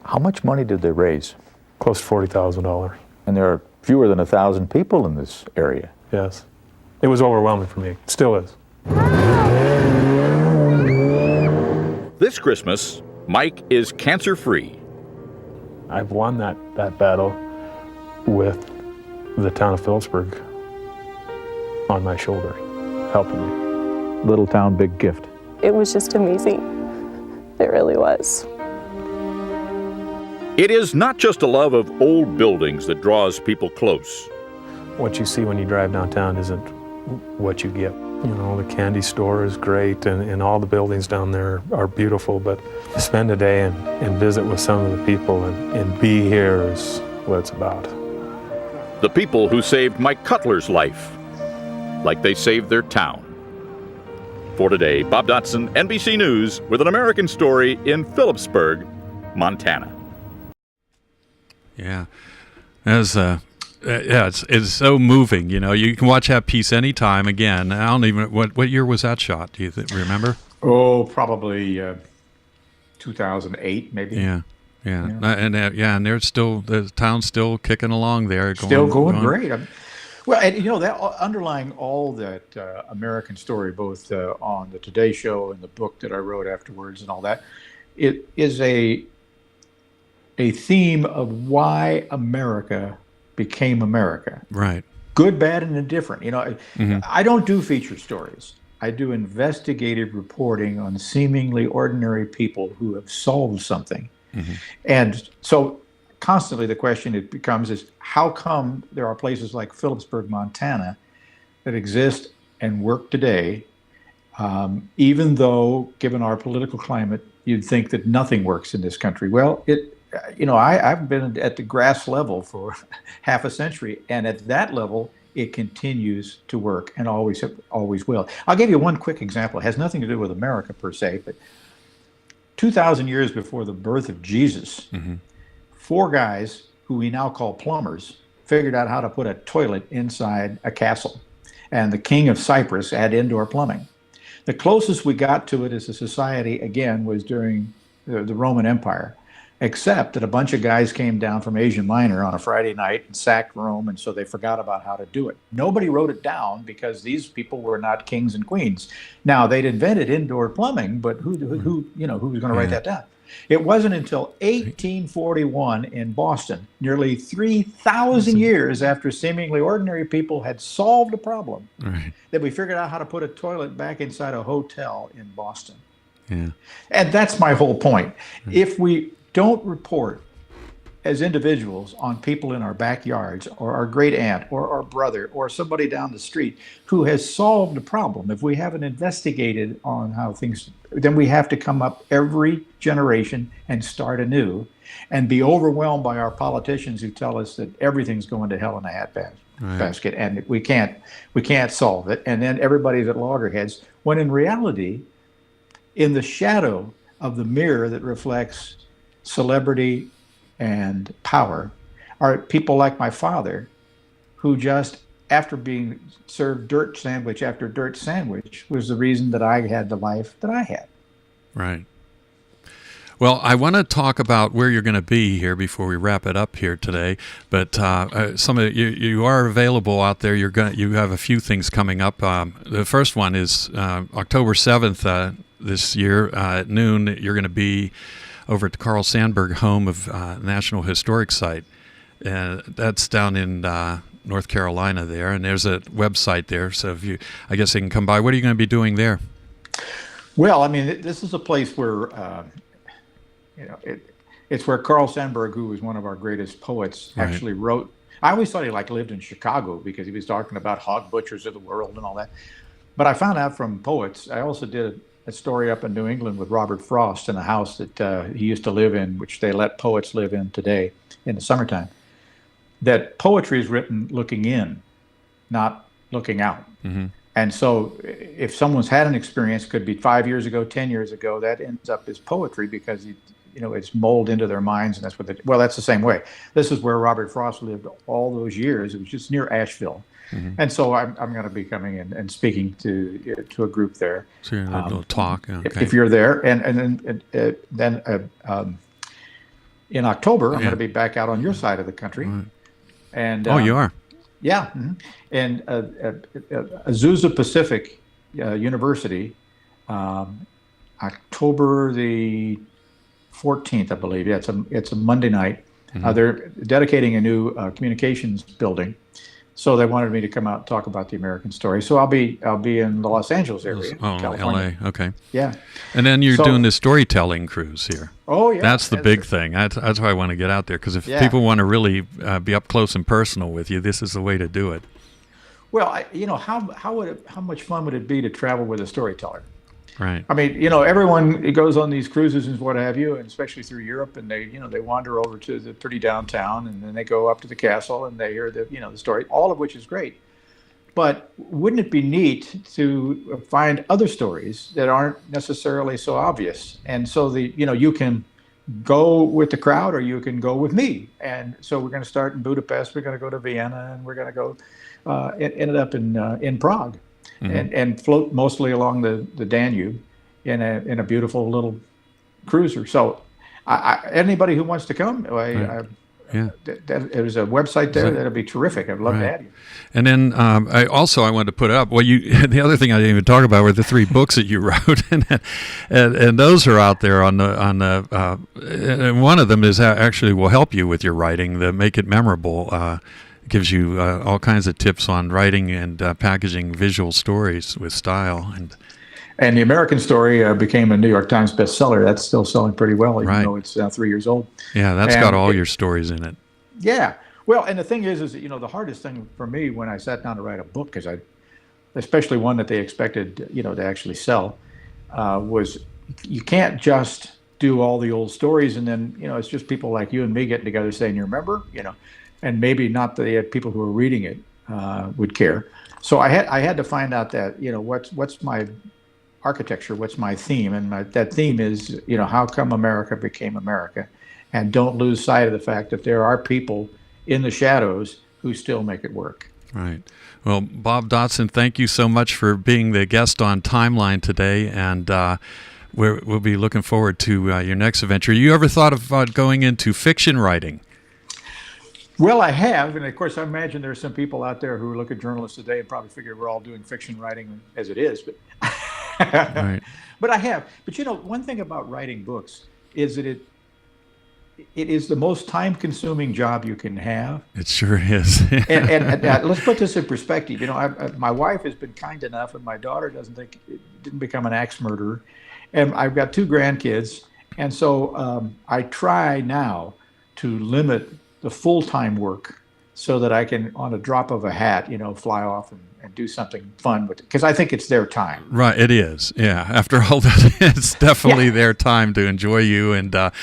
S4: How much money did they raise?
S14: Close to $40,000.
S4: And there are fewer than 1,000 people in this area.
S14: Yes. It was overwhelming for me. It still is.
S8: This Christmas, Mike is cancer-free.
S14: I've won that battle with the town of Phillipsburg on my shoulder, helping me.
S4: Little town, big gift.
S15: It was just amazing. It really was.
S8: It is not just a love of old buildings that draws people close.
S14: What you see when you drive downtown isn't what you get. You know, the candy store is great, and all the buildings down there are beautiful, but to spend a day and visit with some of the people and be here is what it's about.
S8: The people who saved Mike Cutler's life, like they saved their town. For today, Bob Dotson, NBC News, with an American story in Phillipsburg, Montana.
S1: Yeah, it's so moving. You know, you can watch that piece anytime. Again, I don't even what year was that shot? Do you remember?
S3: Oh, probably 2008, maybe.
S1: Yeah. And the town's still kicking along there.
S3: Still going great. Well, and you know that underlying all that American story, both on the Today Show and the book that I wrote afterwards and all that, it is a theme of why America became America.
S1: Right.
S3: Good, bad, and indifferent. You know, I don't do feature stories. I do investigative reporting on seemingly ordinary people who have solved something. And so constantly the question it becomes is, how come there are places like Phillipsburg, Montana that exist and work today, even though, given our political climate, you'd think that nothing works in this country. Well, I've been at the grass level for half a century, and at that level, it continues to work and always will. I'll give you one quick example. It has nothing to do with America per se, but 2,000 years before the birth of Jesus, 4 guys who we now call plumbers figured out how to put a toilet inside a castle. And the king of Cyprus had indoor plumbing. The closest we got to it as a society, again, was during the Roman Empire, except that a bunch of guys came down from Asia Minor on a Friday night and sacked Rome, and so they forgot about how to do it. Nobody wrote it down because these people were not kings and queens. Now, they'd invented indoor plumbing, but who was going to write that down? It wasn't until 1841 in Boston, nearly 3,000 years after seemingly ordinary people had solved a problem, that we figured out how to put a toilet back inside a hotel in Boston.
S1: Yeah.
S3: And that's my whole point. If we don't report as individuals on people in our backyards or our great aunt or our brother or somebody down the street who has solved a problem. If we haven't investigated on how things, then we have to come up every generation and start anew and be overwhelmed by our politicians who tell us that everything's going to hell in a basket and we can't solve it. And then everybody's at loggerheads when in reality, in the shadow of the mirror that reflects celebrity and power are people like my father who just after being served dirt sandwich after dirt sandwich was the reason that I had the life that I had.
S1: Right. Well, I want to talk about where you're going to be here before we wrap it up here today. But some of you are available out there. You have a few things coming up. The first one is October 7th this year at noon. You're going to be over at the Carl Sandburg Home of National Historic Site. That's down in North Carolina there, and there's a website there. So if I guess they can come by. What are you going to be doing there?
S3: Well, I mean, this is a place where, it's where Carl Sandburg, who was one of our greatest poets, actually wrote. I always thought he lived in Chicago because he was talking about hog butchers of the world and all that. But I found out from poets. I also did a story up in New England with Robert Frost in a house that he used to live in, which they let poets live in today in the summertime, that poetry is written looking in, not looking out. Mm-hmm. And so if someone's had an experience, could be 5 years ago, 10 years ago, that ends up as poetry because it's molded into their minds. And that's that's the same way. This is where Robert Frost lived all those years. It was just near Asheville. Mm-hmm. And so I'm going to be coming in and speaking to a group there.
S1: So you're going to talk. Okay.
S3: If you're there, and then in October, I'm going to be back out on your side of the country.
S1: Right.
S3: And
S1: you are.
S3: Yeah, mm-hmm. And Azusa Pacific University, October the 14th, I believe. Yeah, it's a Monday night. Mm-hmm. They're dedicating a new communications building. So they wanted me to come out and talk about the American story. So I'll be in the Los Angeles area, California.
S1: LA. Okay.
S3: Yeah.
S1: And then you're doing this storytelling cruise here.
S3: Oh yeah.
S1: That's the big thing. That's why I want to get out there because if people want to really be up close and personal with you, this is the way to do it.
S3: Well, how much fun would it be to travel with a storyteller?
S1: Right.
S3: I mean, everyone goes on these cruises and what have you, and especially through Europe, and they wander over to the pretty downtown, and then they go up to the castle, and they hear the story, all of which is great. But wouldn't it be neat to find other stories that aren't necessarily so obvious? And so you can go with the crowd, or you can go with me. And so we're going to start in Budapest, we're going to go to Vienna, and we're going to go. It ended up in Prague. Mm-hmm. And float mostly along the Danube in a beautiful little cruiser. So anybody who wants to come, there's a website there that'll be terrific. I'd love to have you.
S1: And then I wanted to put up. Well, the other thing I didn't even talk about were the 3 books that you wrote, and those are out there on the. And one of them is actually will help you with your writing, to make it memorable. Gives you all kinds of tips on writing and packaging visual stories with style.
S3: And the American story became a New York Times bestseller. That's still selling pretty well, even though it's 3 years old.
S1: Yeah, that's got all your stories in it.
S3: Yeah. Well, and the thing is the hardest thing for me when I sat down to write a book, because especially one that they expected, to actually sell, was you can't just do all the old stories and then, it's just people like you and me getting together saying, you remember, and maybe not the people who are reading it would care. So I had to find out that what's my architecture, what's my theme, and that theme is how come America became America, and don't lose sight of the fact that there are people in the shadows who still make it work.
S1: Right. Well, Bob Dotson, thank you so much for being the guest on Timeline today, and we'll be looking forward to your next adventure. You ever thought about going into fiction writing?
S3: Well, I have, and of course, I imagine there are some people out there who look at journalists today and probably figure we're all doing fiction writing as it is. But, but I have. But one thing about writing books is that it is the most time-consuming job you can have.
S1: It sure is.
S3: and let's put this in perspective. My wife has been kind enough, and my daughter didn't become an axe murderer, and I've got 2 grandkids, and so I try now to limit the full-time work so that I can, on a drop of a hat, fly off and do something fun with it, because I think it's their time.
S1: Right, it is. Yeah, after all that, it's definitely their time to enjoy you, and there's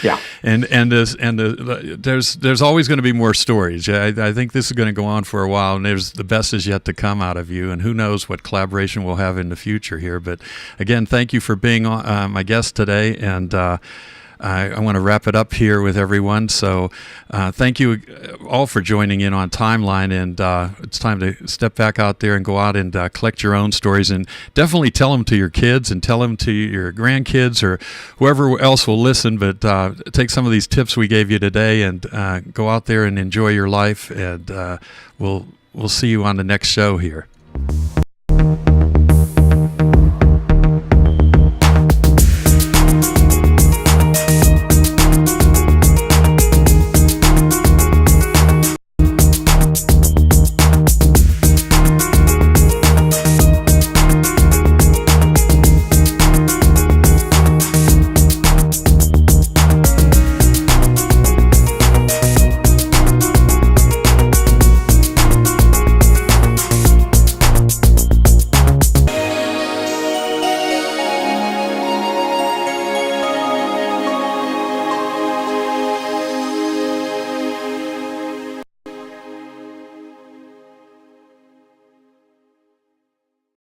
S1: always going to be more stories. I think this is going to go on for a while, and there's the best is yet to come out of you, and who knows what collaboration we'll have in the future here. But again, thank you for being on, my guest today, and I want to wrap it up here with everyone. So thank you all for joining in on Timeline, and it's time to step back out there and go out and collect your own stories, and definitely tell them to your kids and tell them to your grandkids or whoever else will listen. But take some of these tips we gave you today and go out there and enjoy your life, and we'll see you on the next show here.